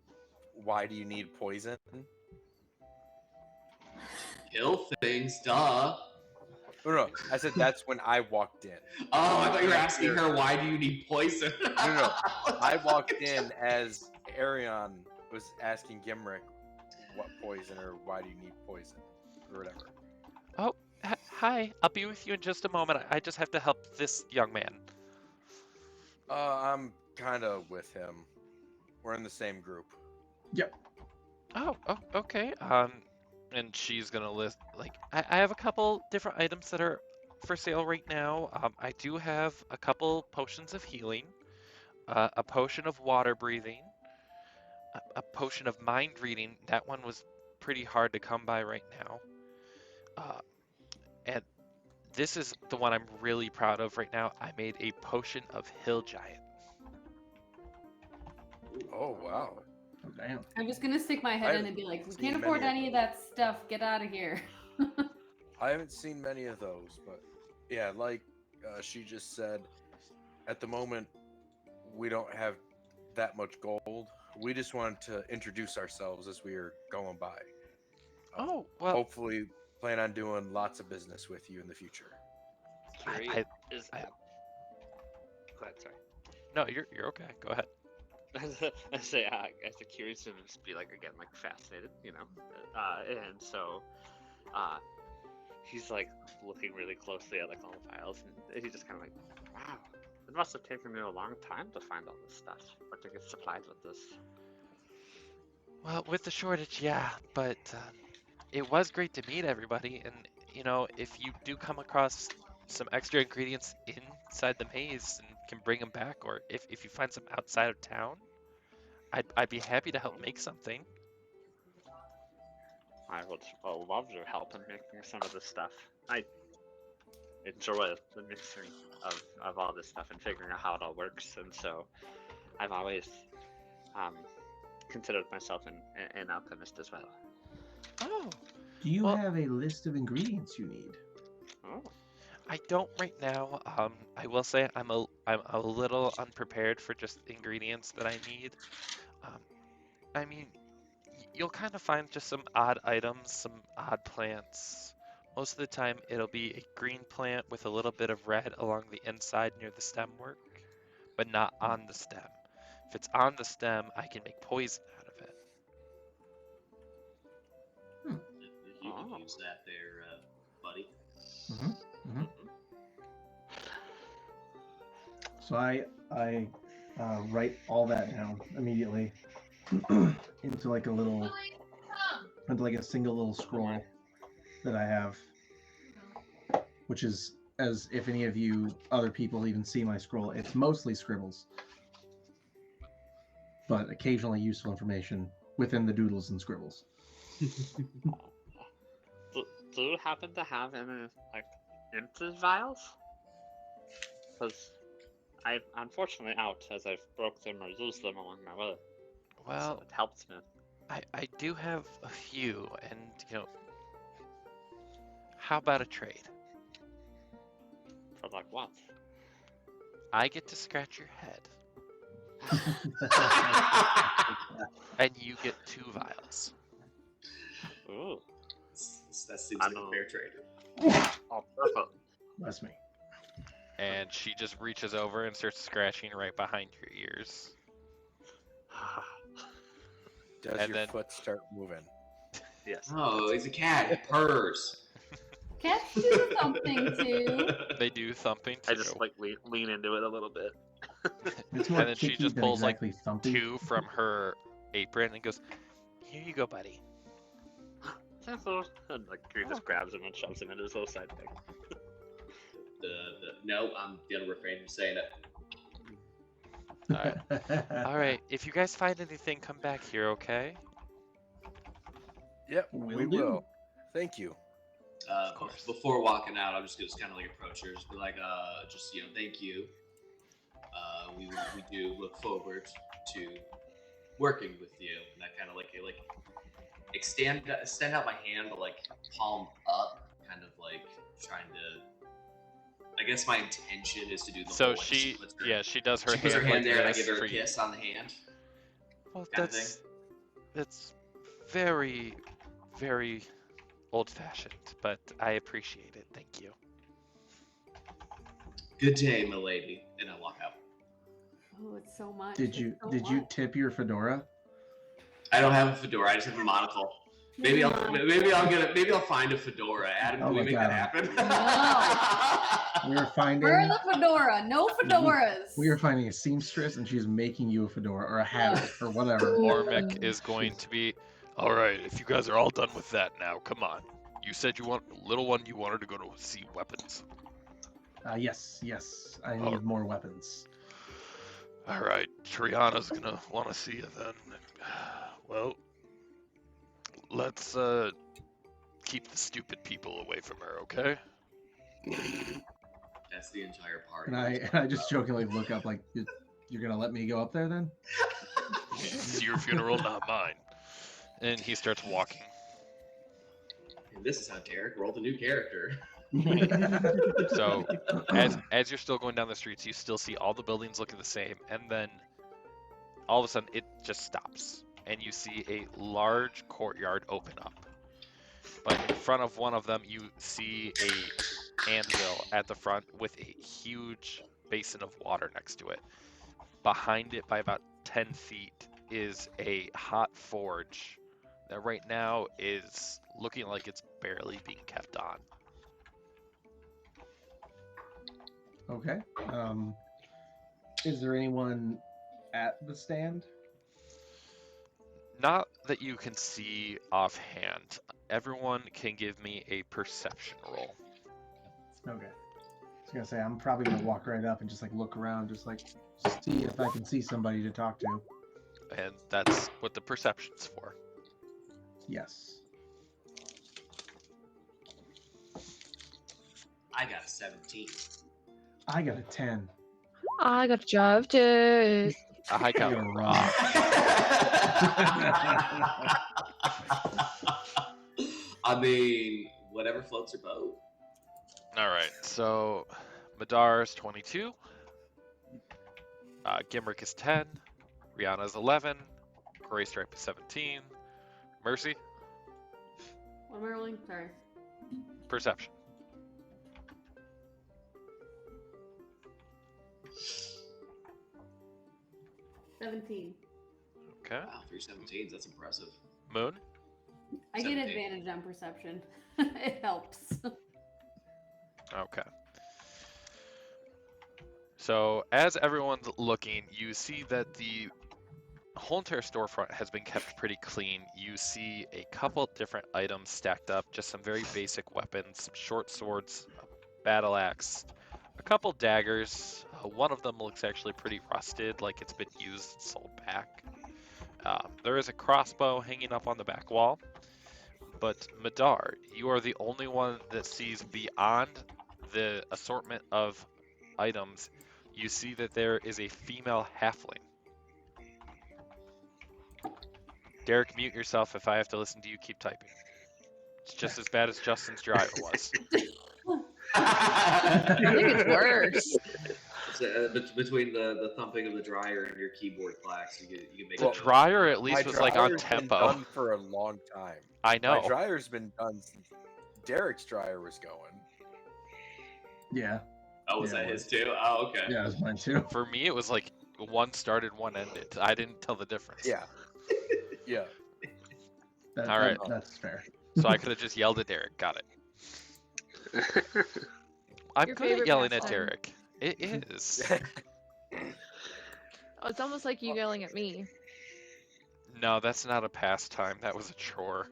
why do you need poison. Kill things, duh. No, I said that's when I walked in. Oh, I thought you were asking her why do you need poison? No. I walked in as Arion was asking Gimrick what poison or why do you need poison or whatever. Oh, hi. I'll be with you in just a moment. I just have to help this young man. I'm kind of with him. We're in the same group. Yep. Oh, okay. And she's gonna list I have a couple different items that are for sale right now. I do have a couple potions of healing, a potion of water breathing, a potion of mind reading. That one was pretty hard to come by right now. And this is the one I'm really proud of right now. I made a potion of Hill Giant. Oh wow. Oh, damn. I'm just gonna stick my head in and be like, we seen can't many afford of any of that stuff. Get out of here. I haven't seen many of those, but yeah, like she just said, at the moment we don't have that much gold. We just wanted to introduce ourselves as we are going by. Oh, well, Hopefully, plan on doing lots of business with you in the future. Curie, I- is I- Go ahead, sorry. no, you're okay. Go ahead. I say, as the curious to just be like again, like fascinated, you know, and so, he's like looking really closely at like all the files, and he's just kind of like, wow, it must have taken me a long time to find all this stuff or to get supplied with this. Well, with the shortage, yeah, but it was great to meet everybody. And, you know, if you do come across some extra ingredients inside the maze and can bring them back, or if you find some outside of town, I'd be happy to help make something. I would love your help in making some of this stuff. I enjoy the mixing of all this stuff and figuring out how it all works, and so I've always considered myself an alchemist as well. Oh, Do you Well- have a list of ingredients you need? Oh. I don't right now. I will say I'm a little unprepared for just ingredients that I need. I mean, you'll kind of find just some odd items, some odd plants. Most of the time, it'll be a green plant with a little bit of red along the inside near the stem work, but not on the stem. If it's on the stem, I can make poison out of it. If you can use that there, buddy. So I write all that down immediately into like a single little scroll that I have, which is, as if any of you other people even see my scroll, it's mostly scribbles, but occasionally useful information within the doodles and scribbles. Do you happen to have any like empty vials? Because I'm unfortunately out as I've broke them or used them along my way. Well, So it helps me. I do have a few, and how about a trade? For like what? I get to scratch your head, and you get 2 vials. Ooh. That seems I like a know. fair trade. Oh, perfect. That's me. And she just reaches over and starts scratching right behind your ears. Does And your then- foot start moving? Yes. Oh, he's a cat. He purrs. Cats do something too. They do thumping I too. just like lean into it a little bit. It's more And then she kicky just than pulls, like, exactly thumpy. 2 from her apron and goes, "Here you go, buddy." And like he just grabs him and shoves him into his little side thing. No, I'm gonna refrain from saying it. All right. If you guys find anything, come back here, okay? Yep, Will we do. will. Thank you. course. Before walking out, I'm just gonna kind of like approach her, just be like, thank you. We do look forward to working with you, and I kind of like extend out my hand, but like palm up, kind of like trying to. I guess my intention is to do the So whole, like, she, puts her- yeah, she does her she puts her hand hand like there, and I this give her for a you. kiss on the hand. Well, kind of thing. that's very, very old-fashioned, but I appreciate it. Thank you. Good day, milady, and I walk out. Oh, it's so much. Did it's you so did you much. tip your fedora? I don't have a fedora. I just have a monocle. Maybe I'll find a fedora. Adam, Oh can we my make God. that happen? We were finding Burn the fedora. No fedoras. we were finding a seamstress, and she's making you a fedora or a hat or whatever. Ormic is going to be, all right, if you guys are all done with that now, come on. You said you want, little one, you wanted to go to see weapons. Yes, I need more weapons. All right, Triana's gonna want to see you then. Well, let's keep the stupid people away from her, okay? That's the entire party. And I just jokingly look up like, you're gonna let me go up there then? It's your funeral, not mine. And he starts walking. And this is how Derek rolled a new character. So, as you're still going down the streets, you still see all the buildings looking the same, and then all of a sudden it just stops, and you see a large courtyard open up. But in front of one of them, you see a anvil at the front with a huge basin of water next to it. Behind it, by about 10 feet, is a hot forge that right now is looking like it's barely being kept on. Okay. Is there anyone at the stand? Not that you can see offhand. Everyone can give me a perception roll. Okay. I was gonna say I'm probably gonna walk right up and just like look around, just see if I can see somebody to talk to. And that's what the perception's for. Yes. I got a 17. I got a 10. I got a job too. I got You're a wrong. rock. I mean, whatever floats your boat. All right, so Madar's 22, Gimrick is 10, Rihanna is 11, Gray Stripe is 17, Mercy, What am I rolling? Sorry. Perception. $17. Okay, Wow, 317s, that's impressive. Moon. I get 17. advantage on perception. It helps. Okay. So as everyone's looking, you see that the whole entire storefront has been kept pretty clean. You see a couple different items stacked up, just some very basic weapons, some short swords, a battle axe, a couple daggers. One of them looks actually pretty rusted, like it's been used and sold back. There is a crossbow hanging up on the back wall. But Madar, you are the only one that sees beyond the assortment of items. You see that there is a female halfling. Derek, mute yourself. If I have to listen to you, keep typing. It's just as bad as Justin's dryer was. I think it's worse. Between the thumping of the dryer and your keyboard clacks, you can make The it. dryer at My least was like on dryer's been tempo. done for a long time. I know. My dryer's been done since Derek's dryer was going. Yeah. Oh, was Yeah, that it his too? Oh, okay. Yeah, it was mine too. For me, it was like one started, one ended. I didn't tell the difference. Yeah. Yeah. All right. That's fair. So I could have just yelled at Derek. Got it. I'm Your good at favorite yelling at pastime. Derek. It is. Oh, it's almost like you yelling at me. No, that's not a pastime. That was a chore.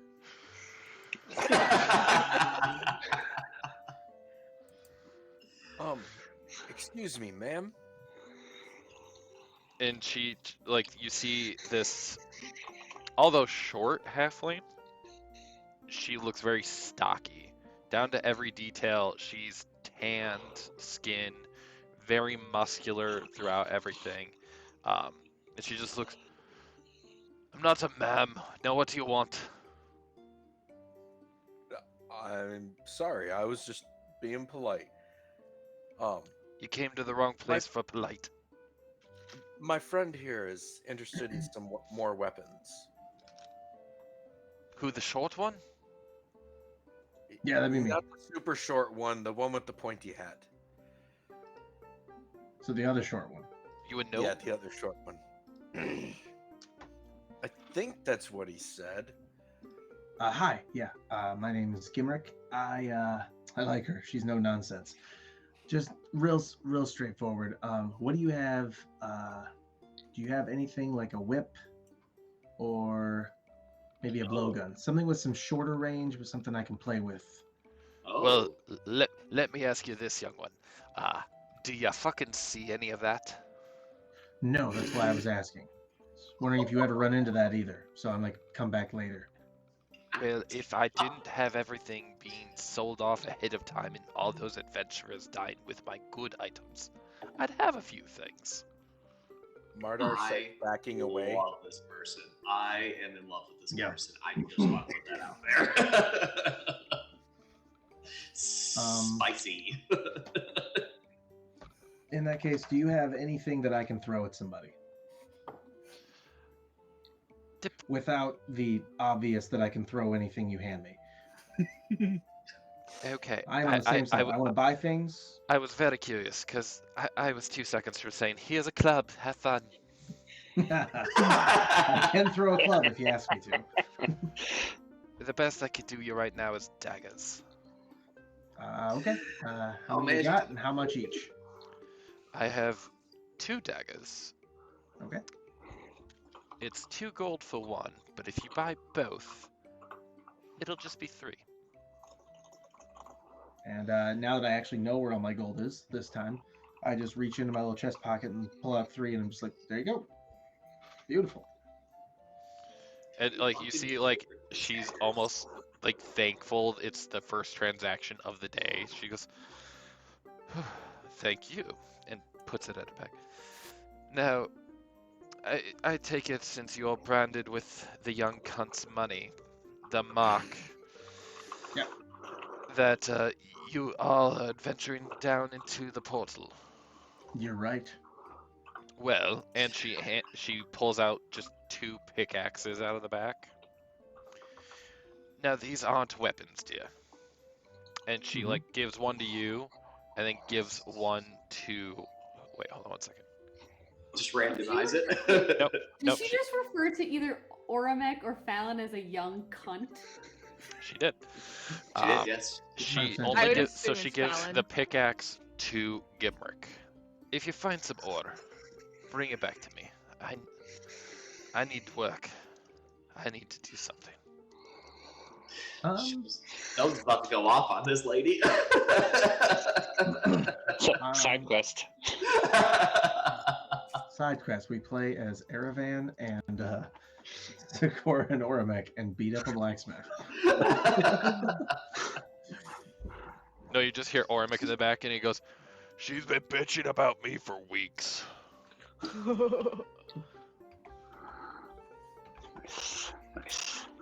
Excuse me, ma'am. And she, like, you see this, although short halfling, she looks very stocky. Down to every detail, she's tanned skin, very muscular throughout everything. And she just looks, I'm not a ma'am. Now what do you want? I'm sorry. I was just being polite. You came to the wrong place for polite. My friend here is interested in some more weapons. Who, the short one? Yeah, that'd be me. Not the super short one, the one with the pointy hat. So the other short one. You would know? Yeah, the other short one. I think that's what he said. Hi. Yeah. My name is Gimrick. I like her. She's no nonsense. Just real straightforward. What do you have? Do you have anything like a whip, or maybe a blowgun? Something with some shorter range, but something I can play with. Oh. Well, let me ask you this, young one. Do you fucking see any of that? No, that's why I was asking. Wondering if you ever run into that either. So I'm like, come back later. Well, if I didn't have everything being sold off ahead of time and all those adventurers died with my good items, I'd have a few things. Mardar said, backing away. I love this person. I am in love with this Yeah. person. I just want to put that out there. Spicy. In that case, do you have anything that I can throw at somebody? Without the obvious that I can throw anything you hand me. Okay. I'm on the same side. I want to buy things. I was very curious, because I was 2 seconds from saying, here's a club, have fun. I can throw a club if you ask me to. The best I could do you right now is daggers. Okay. How many you got and how much each? I have 2 daggers. Okay. It's 2 gold for one, but if you buy both, it'll just be 3. And now that I actually know where all my gold is this time, I just reach into my little chest pocket and pull out 3, and I'm just like, there you go. Beautiful. And like you see, like she's almost like thankful it's the first transaction of the day. She goes, "Thank you," and puts it at a bag. Now, I take it since you're branded with the young cunt's money, the mark. Yeah. That you all are venturing down into the portal. You're right. Well, and she pulls out just 2 pickaxes out of the back. Now these aren't weapons, dear. And she Mhm. like gives one to you, and then gives one to. Wait, hold on one second. Just randomize it. Nope. Did Nope. she just refer to either Oramek or Fallon as a young cunt? She did. She did, yes. She I only would gives. So assume she it's gives Fallon. the pickaxe to Gimrick. If you find some ore, bring it back to me. I need work. I need to do something. Doug's about to go off on this lady. Side quest. Side quest. We play as Erevan and Sakura and Oramek and beat up a blacksmith. No, you just hear Ormic in the back, and he goes, "She's been bitching about me for weeks."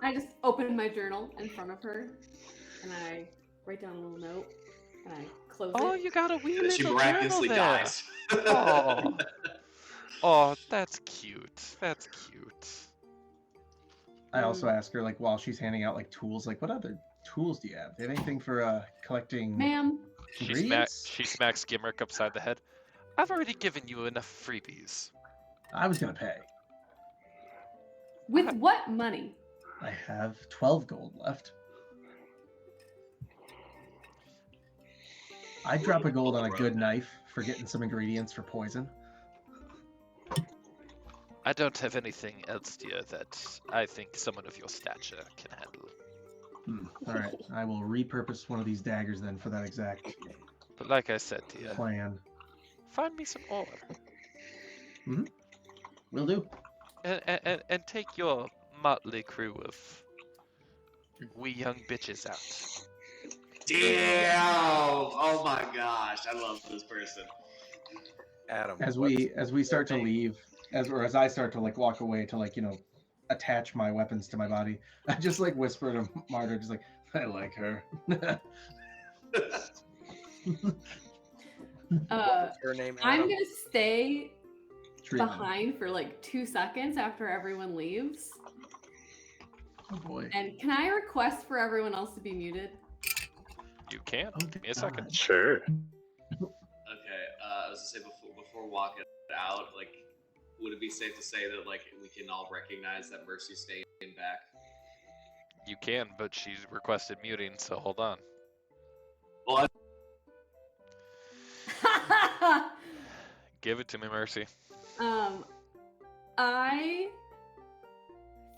I just open my journal in front of her, and I write down a little note, and I close Oh, it. you got a wee And she little miraculously journal there. dies. Oh. Oh, that's cute. That's cute. I also ask her, like, while she's handing out like tools, like, what other tools do you have? Do you have anything for collecting Ma'am, ingredients? She smacks Gimrick upside the head. I've already given you enough freebies. I was gonna pay. with what money? I have 12 gold left. I'd drop a gold on a good knife for getting some ingredients for poison. I don't have anything else, dear, that I think someone of your stature can handle. All right, I will repurpose one of these daggers then for that exact But like I said, dear, plan. find me some ore. Will do. And take your motley crew of wee young bitches out. Damn! Oh my gosh, I love this person. Adam. As we start to leave, as I start to like walk away to like, you know, attach my weapons to my body, I just like whisper to Marta, just like, I like her. What's her name? I'm Adam? gonna stay Treatment. behind for like 2 seconds after everyone leaves. Oh boy. And can I request for everyone else to be muted? You can. Oh, Give me a second. God. Sure. Okay, I was gonna say before walking out, like, would it be safe to say that like we can all recognize that Mercy's staying back? You can, but she's requested muting, so hold on. Well, Give it to me, Mercy. I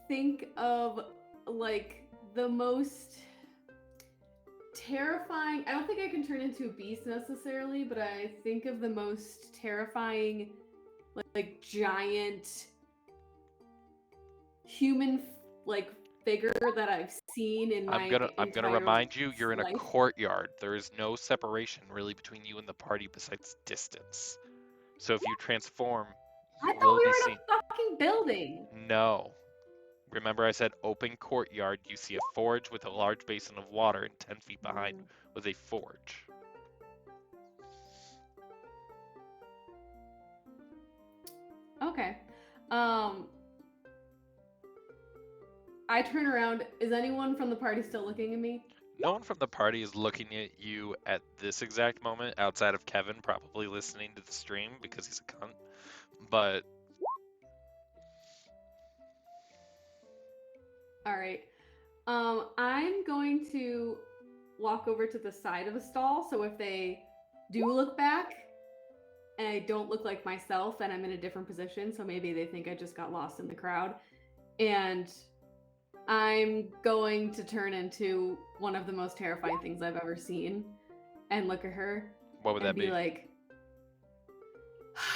think of like the most terrifying. I don't think I can turn into a beast necessarily, but I think of the most terrifying, like giant human like figure that I've seen in my. I'm gonna entire remind you, you're in a life. courtyard. There is no separation really between you and the party besides distance. So if you transform, I you thought will we be were seen. in a fucking building. No. Remember I said open courtyard, you see a forge with a large basin of water, and 10 feet behind was a forge. Okay. I turn around. Is anyone from the party still looking at me? No one from the party is looking at you at this exact moment, outside of Kevin probably listening to the stream because he's a cunt. But All right. I'm going to walk over to the side of a stall, so if they do look back and I don't look like myself and I'm in a different position, so maybe they think I just got lost in the crowd, and I'm going to turn into one of the most terrifying things I've ever seen and look at her what would and that be be? like,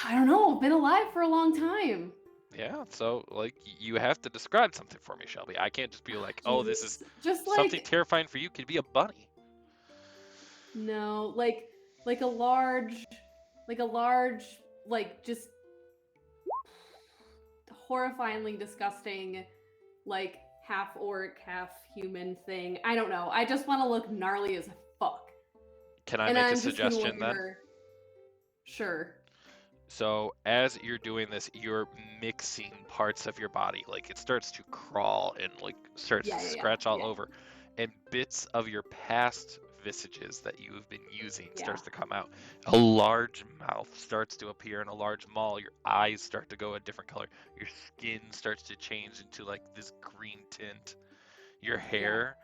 I don't know, I've been alive for a long time. Yeah, so like you have to describe something for me, Shelby. I can't just be like, oh, this is Jesus. Just like something terrifying for you. Could be a bunny. no, like a large, like just horrifyingly disgusting, like half orc, half human thing. I don't know. I just want to look gnarly as fuck. Can I And make I'm a just gonna look suggestion at then? her. Sure. So as you're doing this, you're mixing parts of your body. Like it starts to crawl and like starts Yeah, to yeah, yeah, scratch all yeah. over, and bits of your past visages that you've been using starts to come out. A large mouth starts to appear in a large maw. Your eyes start to go a different color. Your skin starts to change into like this green tint. Your hair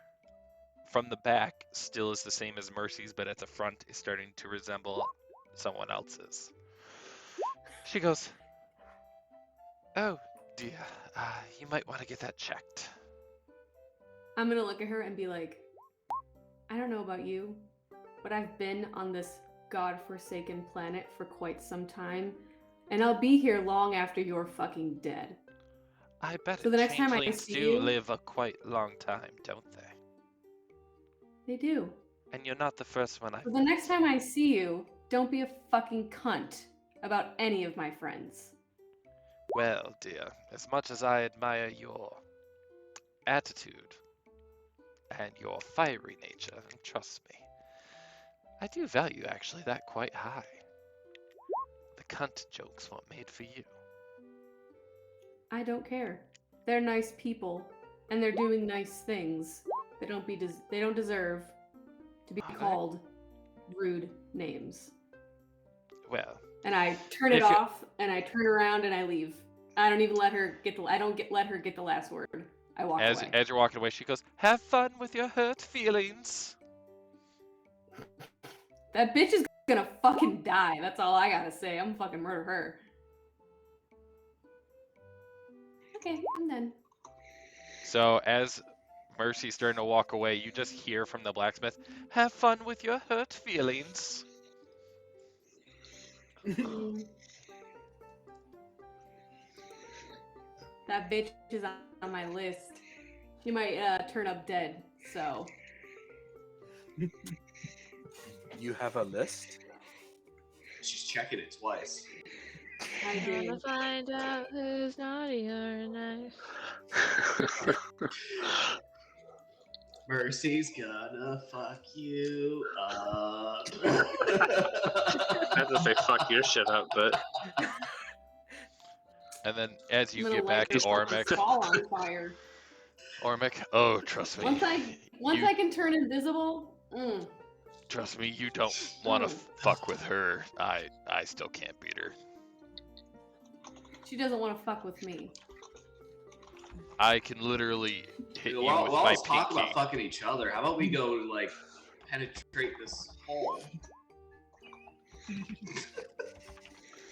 from the back still is the same as Mercy's, but at the front is starting to resemble someone else's. She goes, "Oh dear, you might want to get that checked." I'm gonna look at her and be like, I don't know about you, but I've been on this godforsaken planet for quite some time, and I'll be here long after you're fucking dead. I bet So the next time I changelings see do you- live a quite long time, don't they? They do. And you're not the first one I've So the next time I see you, don't be a fucking cunt about any of my friends. Well, dear, as much as I admire your attitude and your fiery nature, and trust me, I do value actually that quite high. The cunt jokes weren't made for you. I don't care. They're nice people, and they're doing nice things. They don't deserve to be Are they? called rude names. Well, And I turn it If you- off, and I turn around, and I leave. I don't even let her get the. I don't let her get the last word. I walk as away. as you're walking away, she goes, "Have fun with your hurt feelings." That bitch is gonna fucking die. That's all I gotta say. I'm gonna fucking murder her. Okay, I'm done. So as Mercy's starting to walk away, you just hear from the blacksmith, "Have fun with your hurt feelings." That bitch is on my list. She might turn up dead, so. You have a list? She's checking it twice. I Wanna do. find out who's naughty or nice. Mercy's gonna fuck you up. I have to say fuck your shit up, but And then as you I'm gonna get back to light this Ormic, ball on fire. Ormic, oh, trust me. Once You- I can turn invisible, Trust me, you don't want to fuck with her. I still can't beat her. she doesn't want to fuck with me. I can literally hit you While with while my let's talk pinky. about fucking each other, how about we go like penetrate this hole?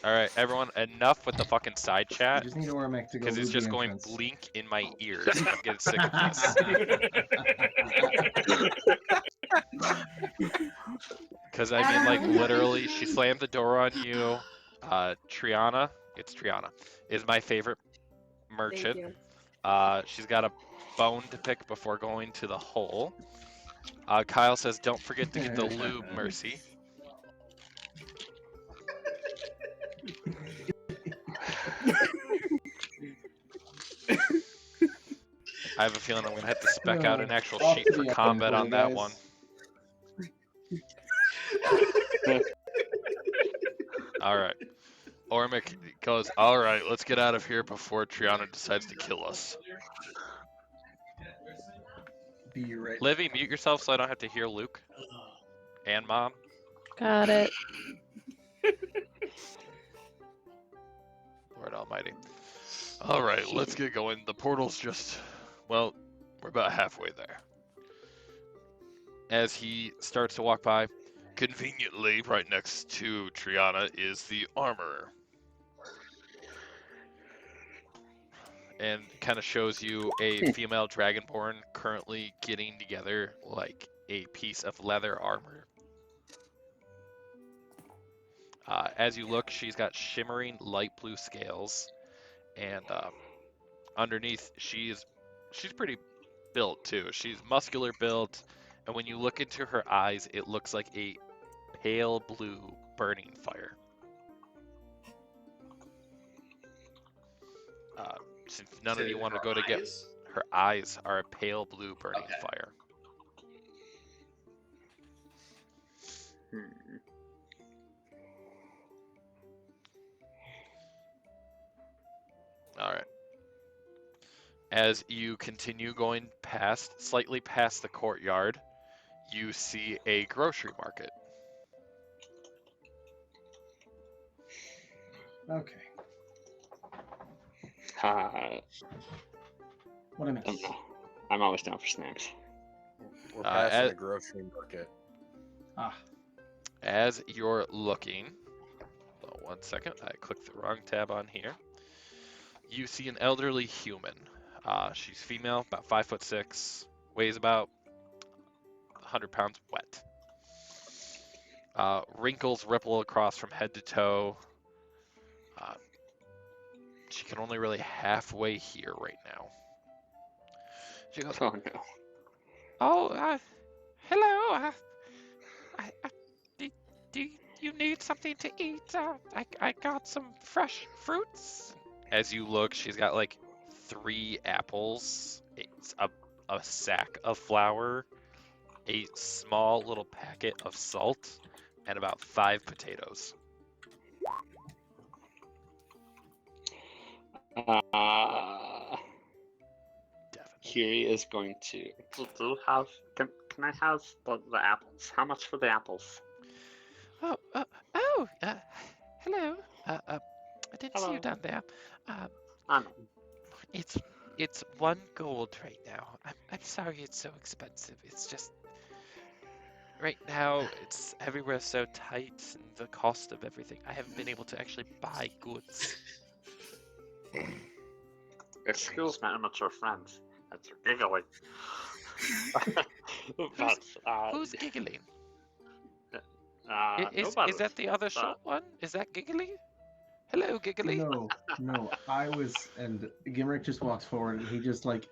All right, everyone, enough with the fucking side I chat just need Ormac to go. because it's lube just the going entrance. blink in my ears. I'm getting sick of this. Because I mean, like, literally, she slammed the door on you. Triana, it's Triana, is my favorite merchant. Thank you. She's got a bone to pick before going to the hole. Kyle says, "Don't forget to get the lube, Mercy." I have a feeling I'm gonna have to spec out an actual Off sheet to for the combat oven, on that guys. one. All right. Ormic goes, "All right, let's get out of here before Triana decides to kill us." Be right. Livy, mute yourself so I don't have to hear Luke and Mom. Got it. Lord Almighty. All right, let's get going. The portal's just, well, we're about halfway there. As he starts to walk by, conveniently right next to Triana is the armorer. And kind of shows you a female dragonborn currently getting together like a piece of leather armor. As you look, she's got shimmering light blue scales, and underneath she's pretty built too. She's muscular built, and when you look into her eyes, it looks like a pale blue burning fire. Since none of you want to go to get Her eyes are a pale blue burning Okay. fire. Hmm. All right. As you continue going past, slightly past the courtyard, you see a grocery market. Okay. What a I'm, mess. I'm always down for snacks. We're Uh, passing at- a grocery market. Ah, As you're looking, hold on 1 second, I clicked the wrong tab on here. You see an elderly human. She's female, about 5'6", weighs about 100 pounds wet. Wrinkles ripple across from head to toe. She can only really halfway hear right now. She goes, Oh no. "Oh, hello. Do you need something to eat? I got some fresh fruits." As you look, she's got like 3 apples, it's a sack of flour, a small little packet of salt, and about 5 potatoes. Definitely. Kiri is going to. Do have? Can I have the apples? How much for the apples? Hello. I didn't see you Hello. down there. I know. It's 1 gold right now. I'm sorry it's so expensive. It's just right now it's everywhere so tight and the cost of everything. I haven't been able to actually buy goods. Excuse my immature friends. That's giggling. But Who's giggling? Is nobody. that the other short one? Is that Giggly? Hello, Giggly. no. I was, and Gimrick just walks forward and he just like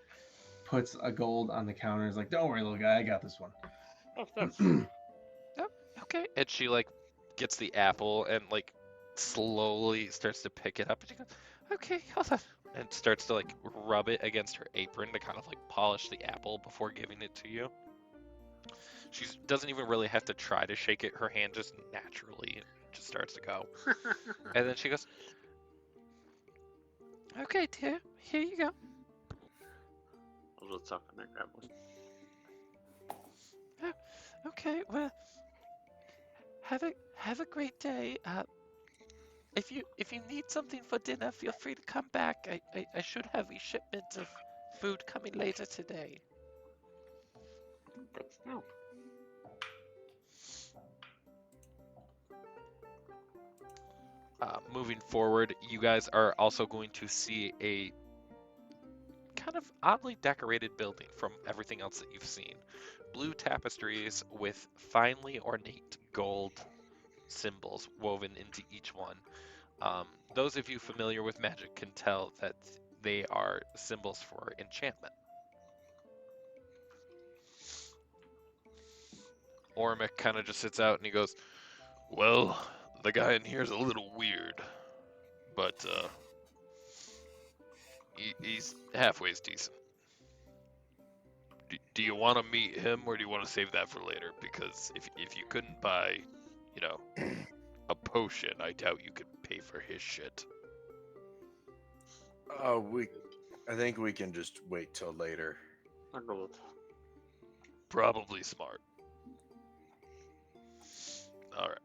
puts a gold on the counter. He's like, "Don't worry, little guy, I got this one." Oh, thanks. Okay. And she like gets the apple and like slowly starts to pick it up and she goes, "Okay, hold on." And starts to like rub it against her apron to kind of like polish the apple before giving it to you. She doesn't even really have to try to shake it. Her hand just naturally just starts to go. And then she goes, "Okay, dear, here you go." I'll just talk and grab one. Okay, well, have a great day. If you need something for dinner, feel free to come back. I should have a shipment of food coming later today. Good to know. Moving forward, you guys are also going to see a kind of oddly decorated building from everything else that you've seen. Blue tapestries with finely ornate gold symbols woven into each one. Those of you familiar with magic can tell that they are symbols for enchantment. Ormic kind of just sits out and he goes, "Well, the guy in here is a little weird, but he's halfway decent. Do you want to meet him, or do you want to save that for later? Because if you couldn't buy, a potion, I doubt you could pay for his shit." I think we can just wait till later. I'll go with. Probably smart. All right.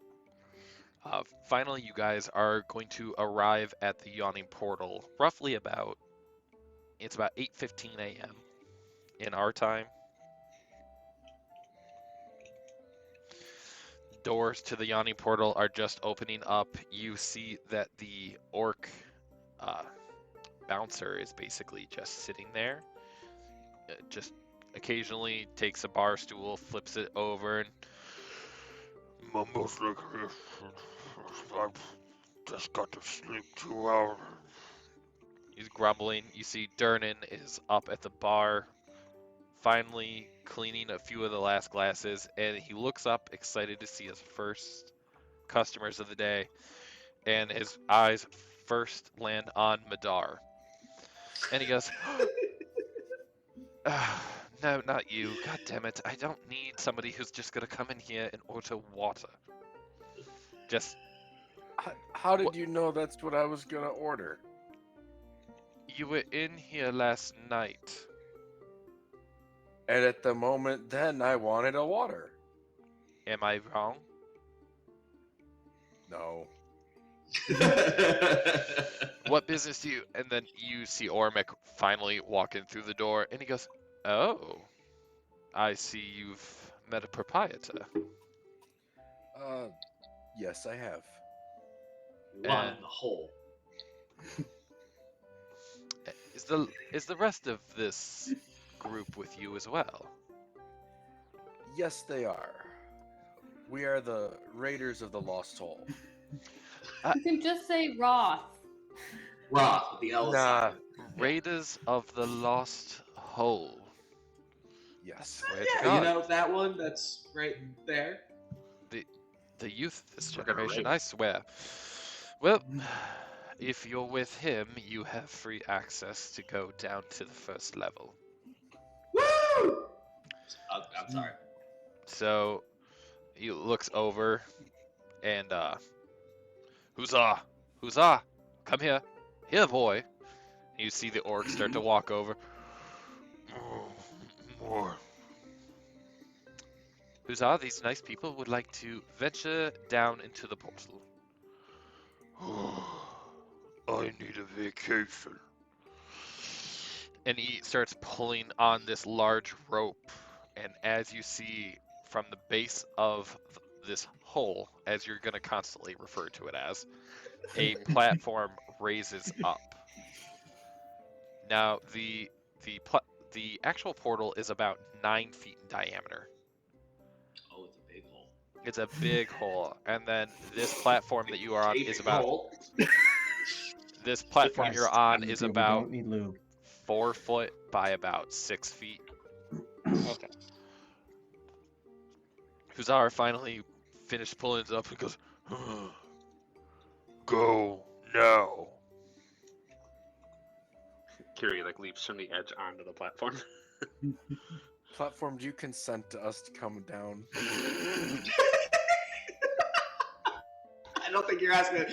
Finally, you guys are going to arrive at the Yawning Portal roughly about 8:15 a.m. in our time. Doors to the Yawning Portal are just opening up. You see that the orc bouncer is basically just sitting there. Just occasionally takes a bar stool, flips it over, and mumbles like, "I've just got to sleep 2 hours." He's grumbling. You see Durnan is up at the bar, finally cleaning a few of the last glasses, and he looks up excited to see his first customers of the day, and his eyes first land on Madar. And he goes, No, not you. God damn it. I don't need somebody who's just gonna come in here and order water. Just, How did What- you know that's what I was gonna order? you were in here last night. And at the moment then, I wanted a water. Am I wrong? No. What business do you? And then you see Ormic finally walking through the door, and he goes, "Oh, I see you've met a proprietor." Yes, I have. One in the hole. Is the rest of this group with you as well? Yes, they are. We are the Raiders of the Lost Hole. You can just say Roth. Roth with the L Nah. sign. Raiders of the Lost Hole. Yes. Swear to Yeah, God. you know that one that's right there. The youth of this We're gonna generation, raid. I swear. Well, if you're with him, you have free access to go down to the first level. Woo! I'm sorry. So he looks over and Huzzah! Huzzah! Come here. Here, boy. You see the orc start to walk over. More. Huzzah, these nice people would like to venture down into the portal. I need a vacation. And he starts pulling on this large rope, and as you see from the base of this hole, as you're going to constantly refer to it as, a platform raises up. Now, the actual portal is about 9 feet in diameter. Oh, it's a big hole. It's a big hole, and then this platform that you are on is about this platform you're on is We about don't need lube. 4 foot by about 6 feet. Okay. Huzzar finally finished pulling it up and goes, "Go now." Kiri like leaps from the edge onto the platform. Platform, do you consent to us to come down? I don't think you're asking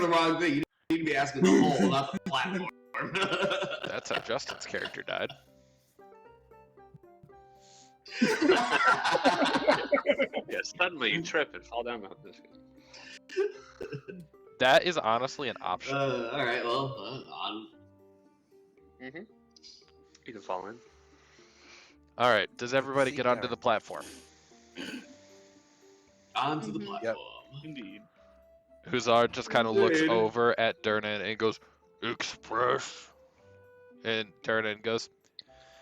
the wrong thing. You need to be asking the hole, not the platform. That's how Justin's character died. Yeah, suddenly you trip and fall down. That is honestly an option. All right, well, on. Mm-hmm. You can fall in. All right, does everybody See get onto there. the platform? Onto the Mhm. platform. Indeed. Huzzar just kind of looks Indeed. over at Durnan and goes, "Express." And Durnan goes,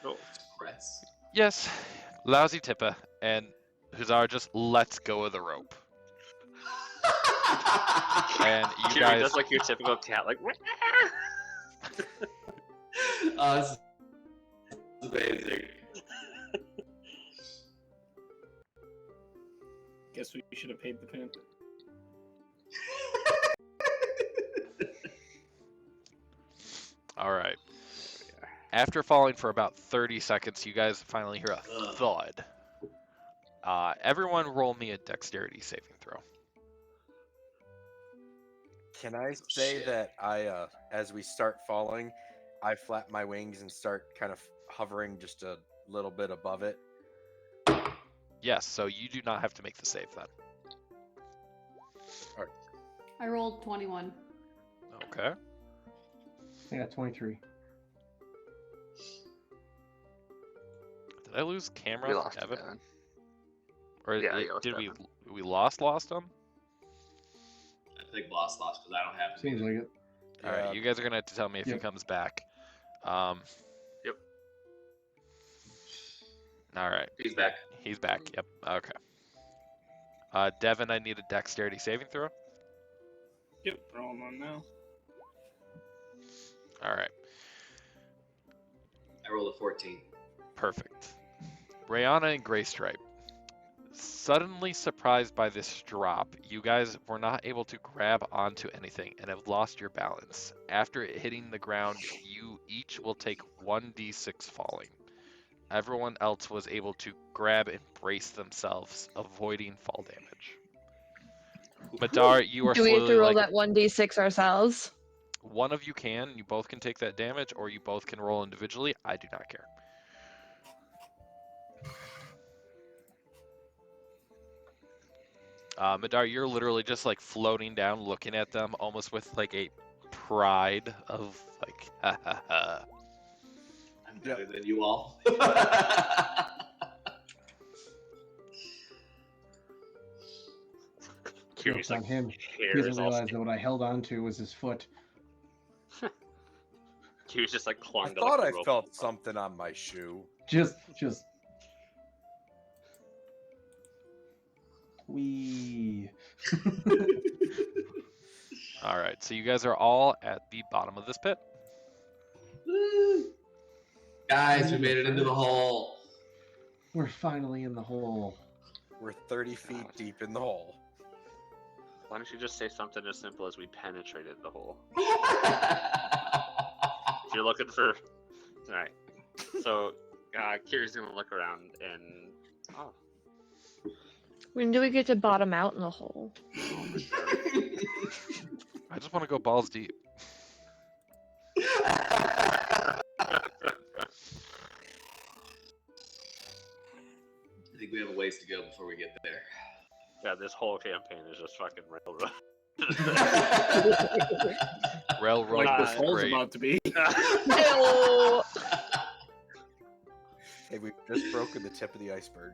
Oh, Press. "Yes, lousy tipper." And Huzzar just lets go of the rope. And you Kiri guys, does like your typical cat, like. This is amazing. Guess we should have paid the pimp. all right. After falling for about 30 seconds, you guys finally hear a Ugh. thud. Everyone roll me a dexterity saving throw. Can I say Shit. that I, as we start falling, I flap my wings and start kind of hovering just a little bit above it? Yes, so you do not have to make the save then. I rolled 21. Okay. I got 23. Did I lose camera? We lost Evan? Evan. Or Yeah, you lost did Evan. we lost him? I think lost because I don't have it. Seems like it. All right, you guys are gonna have to tell me if he Yep. comes back. Yep. All right, He's back. he's back. Yep. Okay. Devin, I need a dexterity saving throw. Yep, rolling on now. All right, I rolled a 14. perfect. Rayana and Graystripe. Suddenly surprised by this drop, you guys were not able to grab onto anything and have lost your balance. After it hitting the ground, you each will take 1d6 falling. everyone else was able to grab and brace themselves, avoiding fall damage. Madar, you are Do we have slowly to roll like that 1d6 ourselves? one of you can. You both can take that damage, or you both can roll individually. I do not care. Madar, you're literally just like floating down, looking at them, almost with like a pride of like, ha ha ha. I'm better than you all. Curious, Joke's on like, him. hair He doesn't is all realize that what I held on to was his foot. Curious just like I clung to thought like, I the rope. felt something on my shoe. Just. Wee. All right, so you guys are all at the bottom of this pit. Guys, we made it into the hole. We're finally in the hole. We're 30 feet deep in the hole. Why don't you just say something as simple as we penetrated the hole? If you're looking for, all right. So, Kiri's gonna look around and oh, When do we get to bottom out in the hole? I just want to go balls deep. I think we have a ways to go before we get there. yeah, this whole campaign is just fucking railroad. Railroad Like was this hole's great. about to be. Ew. Hey, we've just broken the tip of the iceberg.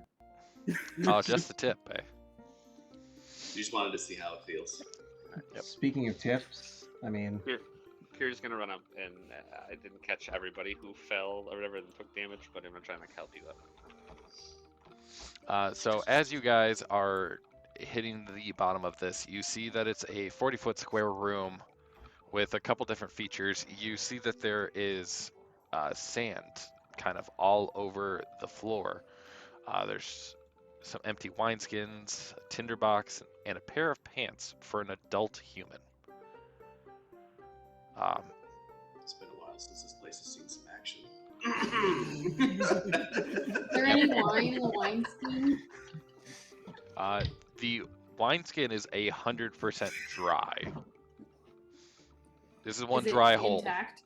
Oh, just the tip, eh? You just wanted to see how it feels. Yep. Speaking of tips, I mean, Kiri's gonna run up and I didn't catch everybody who fell or whatever and took damage, but I'm gonna try and like help you up. So as you guys are hitting the bottom of this, you see that it's a 40-foot square room with a couple different features. You see that there is sand kind of all over the floor. There's some empty wineskins, a tinderbox, and a pair of pants for an adult human. It's been a while since this place has seen some action. Is there any wine in the wine scheme? The wineskin is 100% dry. This is one Is it dry hole. intact?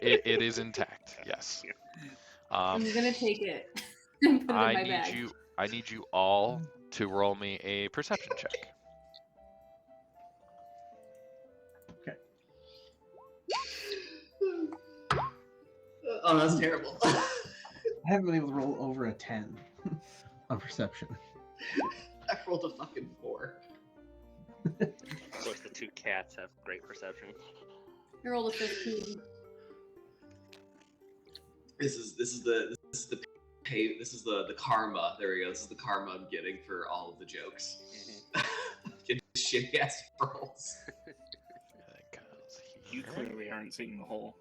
It is intact. Yes. I'm gonna take it and put it in my bag. I need you all to roll me a perception check. Oh, that's terrible. I haven't been able to roll over a 10 on perception. I rolled a fucking 4. Of course, the two cats have great perception. I rolled a 15. This is the karma. There we go. This is the karma I'm getting for all of the jokes. Getting shitty ass rolls. You clearly aren't seeing the hole.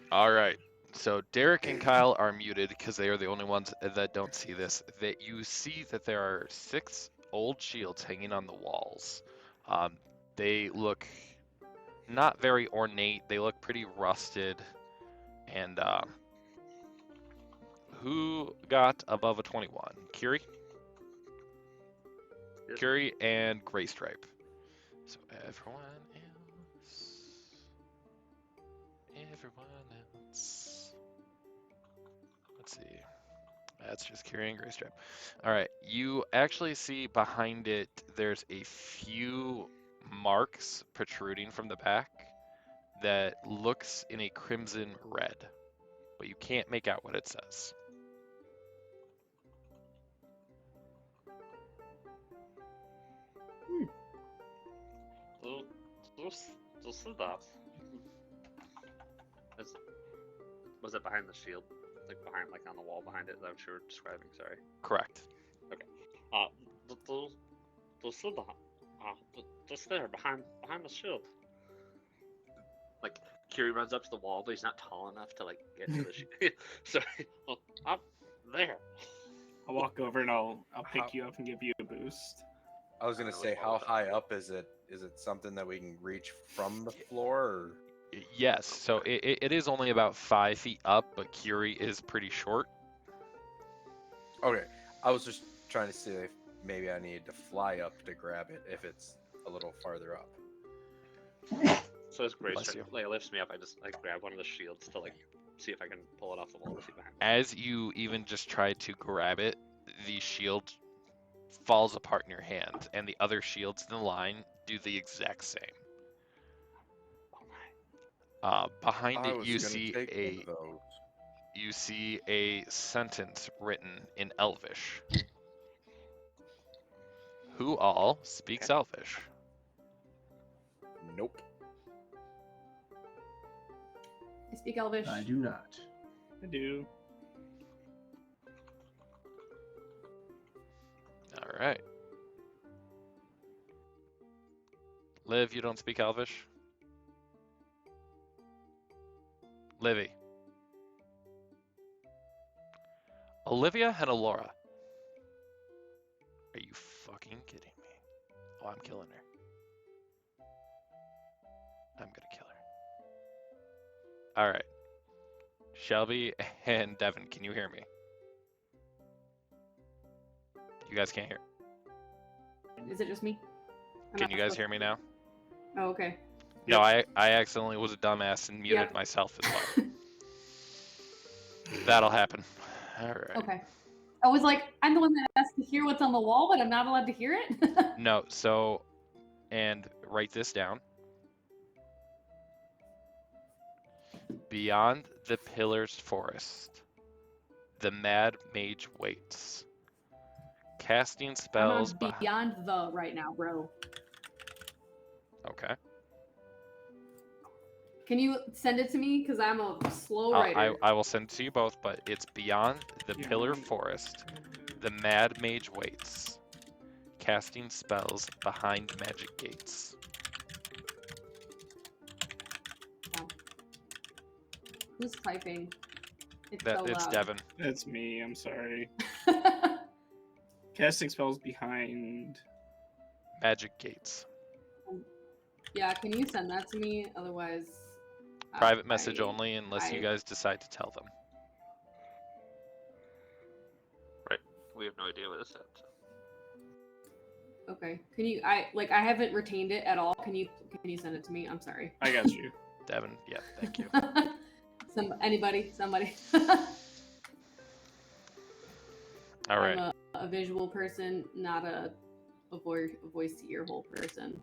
All right. So Derek and Kyle are muted because they are the only ones that don't see this. That you see that there are 6 old shields hanging on the walls. They look not very ornate. They look pretty rusted. And who got above a 21? Curie? Yes. Curie and Graystripe. So everyone else. Let's see. That's just Curie and Graystripe. All right. You actually see behind it, there's a few marks protruding from the back that looks in a crimson red, but you can't make out what it says. So that. Was it behind the shield? Like behind, like on the wall behind it? Is that what you were describing? Sorry. Correct. Just there, behind the shield. Like, Curie runs up to the wall, but he's not tall enough to like get to the shield. So, up there. I'll walk over and I'll pick you up and give you a boost. I was gonna say, how high up is it? Is it something that we can reach from the floor? Or... Yes, so it is only about 5 feet up, but Curie is pretty short. Okay, I was just trying to see if maybe I needed to fly up to grab it if it's a little farther up. So as Grace Bless you. like lifts me up, I just like grab one of the shields to like see if I can pull it off the wall and see behind me. As you even just try to grab it, the shield falls apart in your hand, and the other shields in the line do the exact same. Oh my. Behind I it, was you gonna see take a one of those. you see a sentence written in Elvish. Who all speaks Elvish? Nope. I speak Elvish. I do not. I do. All right. Liv, you don't speak Elvish? Livy. Olivia and Alora. Are you fucking kidding me? Oh, I'm killing her. I'm gonna kill her. All right. Shelby and Devin, can you hear me? You guys can't hear. Is it just me? I'm Can not you guys supposed hear me to- now? Oh, okay. No, I accidentally was a dumbass and muted Yeah. myself as well. That'll happen. All right. Okay. I was like, I'm the one that has to hear what's on the wall, but I'm not allowed to hear it. No, so, and write this down. Beyond the Pillars Forest, the Mad Mage waits. Casting I'm spells. on beyond the right now, bro. Okay. Can you send it to me? Because I'm a slow I writer. I will send it to you both, but it's Beyond the Yeah. Pillar Forest, the Mad Mage waits. Casting spells behind magic gates. Who's typing? It's That so it's loud. Devin. That's me. I'm sorry. Casting spells behind. Magic gates. Yeah, can you send that to me? Otherwise, Private message I- only, unless you I- guys decide to tell them. We have no idea what it said. Okay. Can you? I haven't retained it at all. Can you send it to me? I'm sorry. I got you. Devin, yeah, thank you. Somebody. All right. I'm a visual person, not a voice to ear hole person.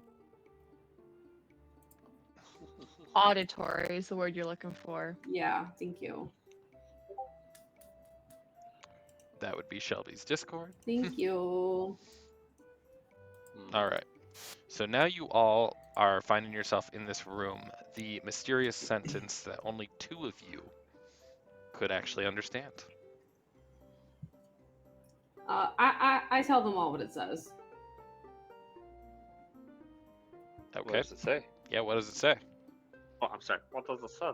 Auditory is the word you're looking for. Yeah, thank you. That would be Shelby's Discord. Thank you. All right. So now you all are finding yourself in this room. The mysterious sentence that only 2 of you could actually understand. I tell them all what it says. What Okay. does it say? Yeah, what does it say? Oh, I'm sorry. What does it say?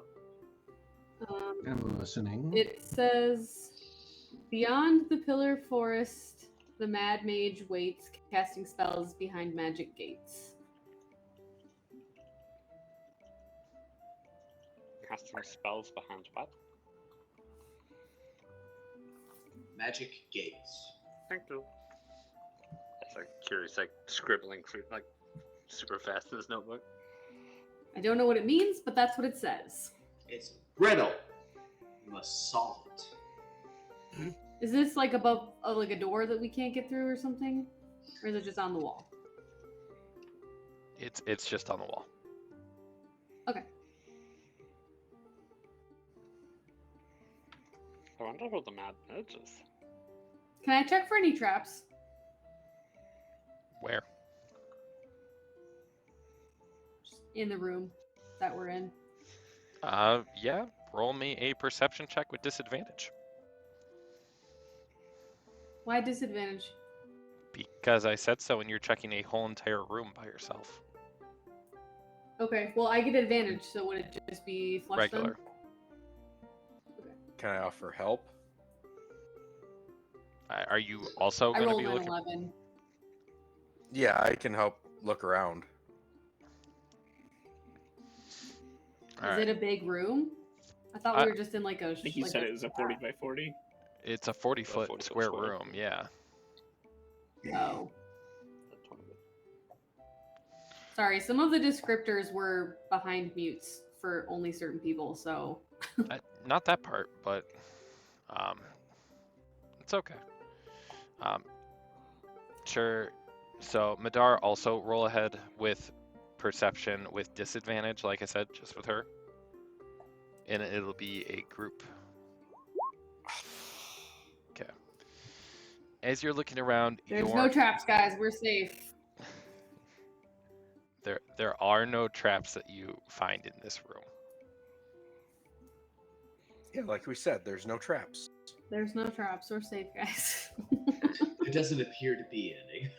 I'm listening. It says, beyond the pillar forest, the mad mage waits, casting spells behind magic gates. Casting spells behind what? Magic gates. Thank you. It's like curious, like scribbling through like super fast in his notebook. I don't know what it means, but that's what it says. It's brittle. You must solve it. Is this like above like a door that we can't get through or something? Or is it just on the wall? It's just on the wall. Okay. I wonder who the mad mage is. Can I check for any traps? Where? Just in the room that we're in. Yeah. Roll me a perception check with disadvantage. Why disadvantage? Because I said so, and you're checking a whole entire room by yourself. Okay, well I get advantage, so would it just be flush Regular. Can I offer help? Are you also then? I going to rolled be an looking? 11. Yeah, I can help look around. All Is right. it a big room? I thought I- we were just in like a. I think you said it was a 40 by 40. It's a 40-foot 40-foot square square. room. Yeah. Oh, sorry. Some of the descriptors were behind mutes for only certain people, so. Not that part, but it's okay. Sure. So Madar, also roll ahead with perception with disadvantage, like I said, just with her. And it'll be a group. Okay. As you're looking around, There's no traps, guys. We're safe. there are no traps that you find in this room. Yeah, like we said, there's no traps. There's no traps. We're safe, guys. There doesn't appear to be any.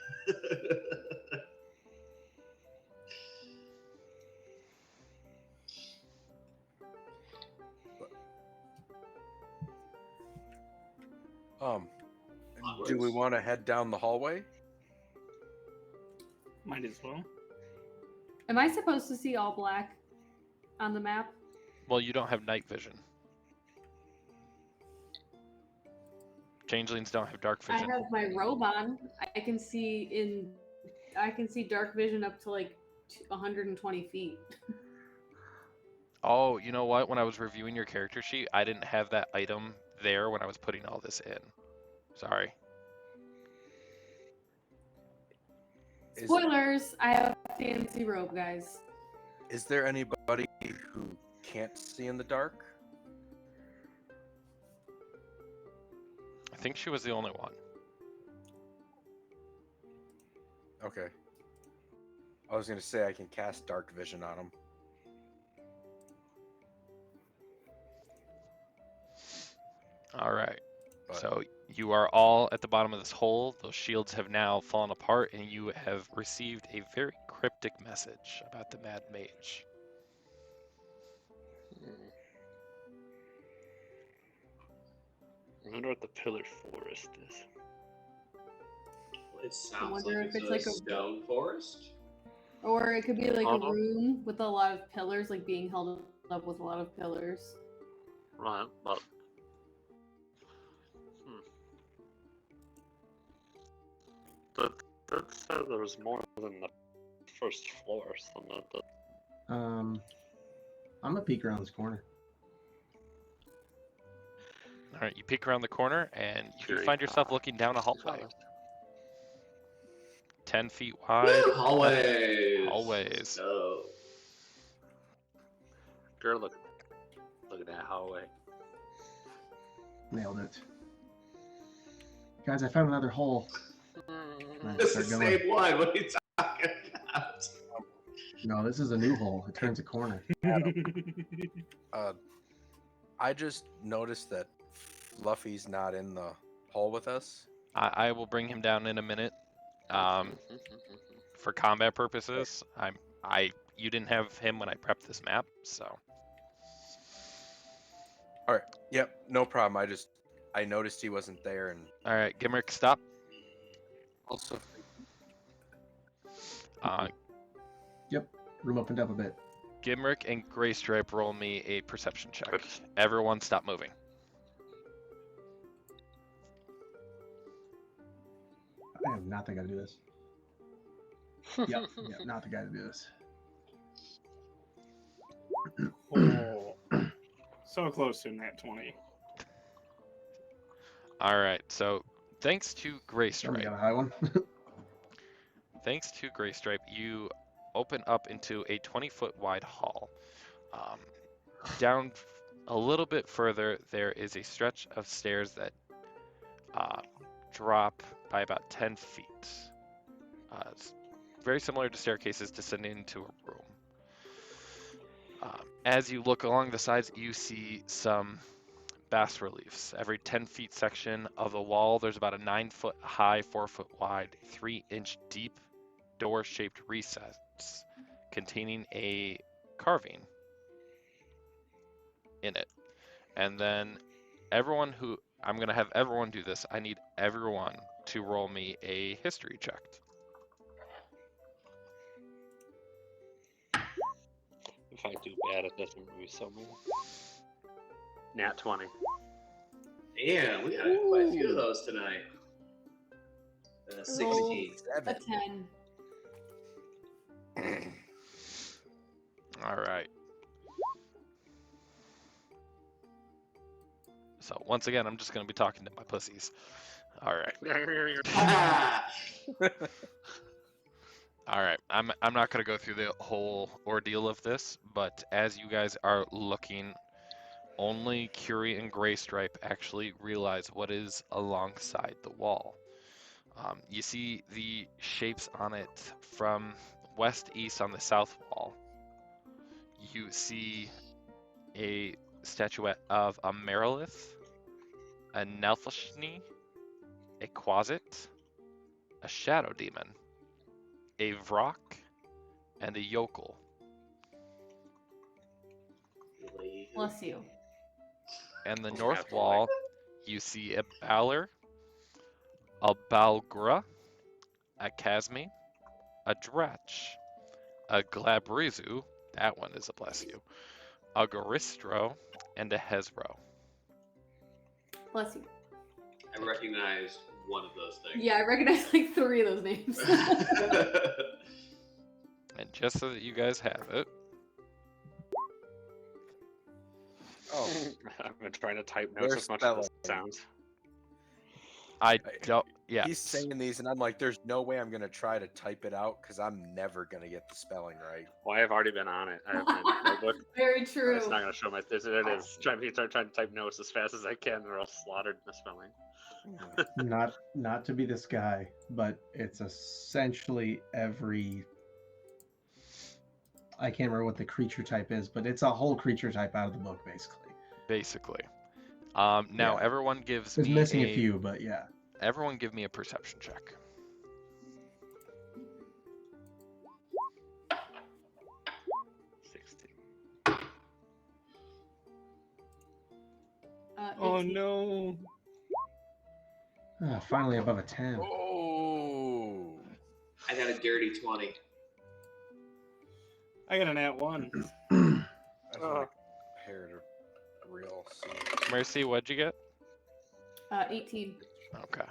Do we want to head down the hallway? Might as well. Am I supposed to see all black on the map? Well, you don't have night vision. Changelings don't have dark I vision. have my robe on. I can see dark vision up to like 120 feet. Oh, you know what? When I was reviewing your character sheet, I didn't have that item there when I was putting all this in. Sorry. Spoilers! I have a fancy robe, guys. Is there anybody who can't see in the dark? I think she was the only one. Okay. I was gonna say I can cast dark vision on him. All right. But So you are all at the bottom of this hole. Those shields have now fallen apart, and you have received a very cryptic message about the Mad Mage. I wonder what the Pillar Forest is. It sounds wonder like if it's it's like a- stone forest. Or it could be like Oh, a no. room with a lot of pillars, like being held up with a lot of pillars. Right, but that said there was more than the first floor or something. But I'm gonna peek around this corner. All right, you peek around the corner, and you Very find yourself high. looking down a hallway. 10 feet wide. Hallways. Hallways. Oh. girl, look at that hallway. Nailed it. Guys, I found another hole. Nice, It's start the going. same one. What are you talking about? No, this is a new hole. It turns a corner. I just noticed that Fluffy's not in the hall with us. I will bring him down in a minute. For combat purposes, you didn't have him when I prepped this map, so. All right. Yep. No problem. I noticed he wasn't there, and All right, Gimrick, stop. also Room opened up a bit. Gimrick and Graystripe roll me a perception check. Good. Everyone stop moving. I am not the guy to do this. Yep, not the guy to do this. Oh, so close to nat 20. All right, so thanks to Somebody Graystripe, got a high one. you open up into a 20-foot wide hall. Down a little bit further, there is a stretch of stairs that drop by about 10 feet. It's very similar to staircases descending into a room. As you look along the sides, you see some bas reliefs. Every 10 feet section of the wall, there's about a 9-foot high, 4-foot wide, 3-inch deep door-shaped recess containing a carving in it. And then I'm going to have everyone do this. I need everyone to roll me a history check. if I do bad, it doesn't really so much. Nat 20. Damn, we got quite a few of those tonight. 16. A 10. All right. So once again, I'm just gonna be talking to my pussies. All right. All right. I'm not gonna go through the whole ordeal of this, but as you guys are looking, only Curie and Graystripe actually realize what is alongside the wall. You see the shapes on it from west-east on the south wall. You see a statuette of a Merilith, a Nelfashni, a Quasit, a Shadow Demon, a Vrock, and a Yokel. Bless you. And the Oh, north absolutely. wall, you see a Balor, a Balgra, a Kazmi, a Dretch, a Glabrizu, that one is a bless you, a Garistro, and a Hezro. Bless you. I recognize one of those things. Yeah, I recognize like 3 of those names. And just so that you guys have it, Oh, I've been trying to type notes They're as much as this spelling. sounds. I don't, yeah. he's saying these, and I'm like, there's no way I'm gonna try to type it out because I'm never gonna get the spelling right. Well, I have already been on it. I have my notebook. Very It's true. not going to show my. There it is. Trying to type notes as fast as I can, or else slaughtered the spelling. Not to be this guy, but it's essentially every. I can't remember what the creature type is, but it's a whole creature type out of the book, basically. Basically. Now Yeah. everyone gives There's me missing a few, but yeah. Everyone give me a perception check. 16. Oh 18. no. Finally above a 10. Oh, I got a dirty 20. I got an at 1. that's like compared to a real. Mercy, what'd you get? 18. Okay.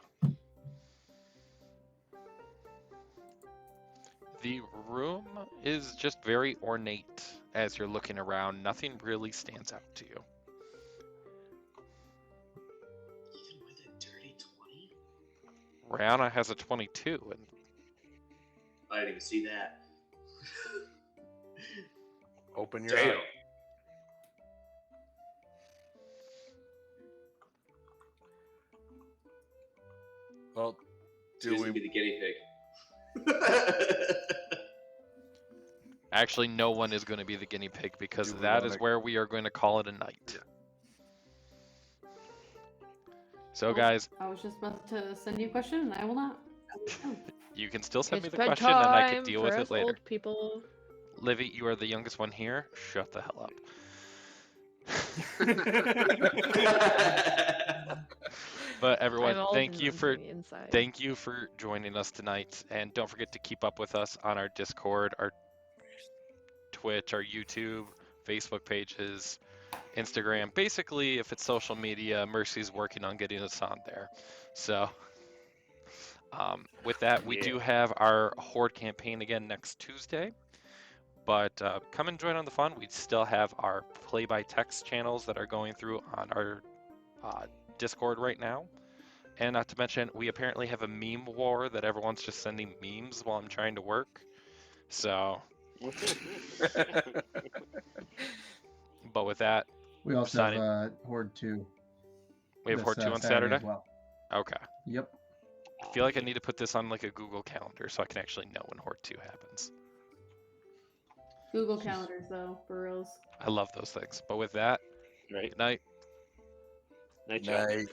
The room is just very ornate as you're looking around. Nothing really stands out to you. Even with a dirty 20? Rihanna has a 22, and I didn't even see that. Open your Damn. eye. Well, do Choose we? to be the guinea pig. actually no one is going to be the guinea pig because Do we that is wanna- where we are going to call it a night. So Oh, guys, I was just about to send you a question, and I will not. Oh. you can still send me It's the question and I can bedtime deal for with us it later. old people. Livy, you are the youngest one here. Shut the hell up. But everyone, I'm old thank and you I'm for from the inside. thank you for joining us tonight, and don't forget to keep up with us on our Discord, our Twitch, our YouTube, Facebook pages, Instagram. Basically, if it's social media, Mercy's working on getting us on there. So, with that, we do have our Horde campaign again next Tuesday. But come and join on the fun. We still have our play-by-text channels that are going through on our Discord right now. And not to mention, we apparently have a meme war that everyone's just sending memes while I'm trying to work. So, but with that, We also signing- have Horde 2. we have this, Horde 2 on Saturday Saturday? as well. Okay. Yep. I feel like I need to put this on like a Google Calendar so I can actually know when Horde 2 happens. Google calendars, though, for reals. I love those things. But with that, Right. good night. Night, Joe. Night.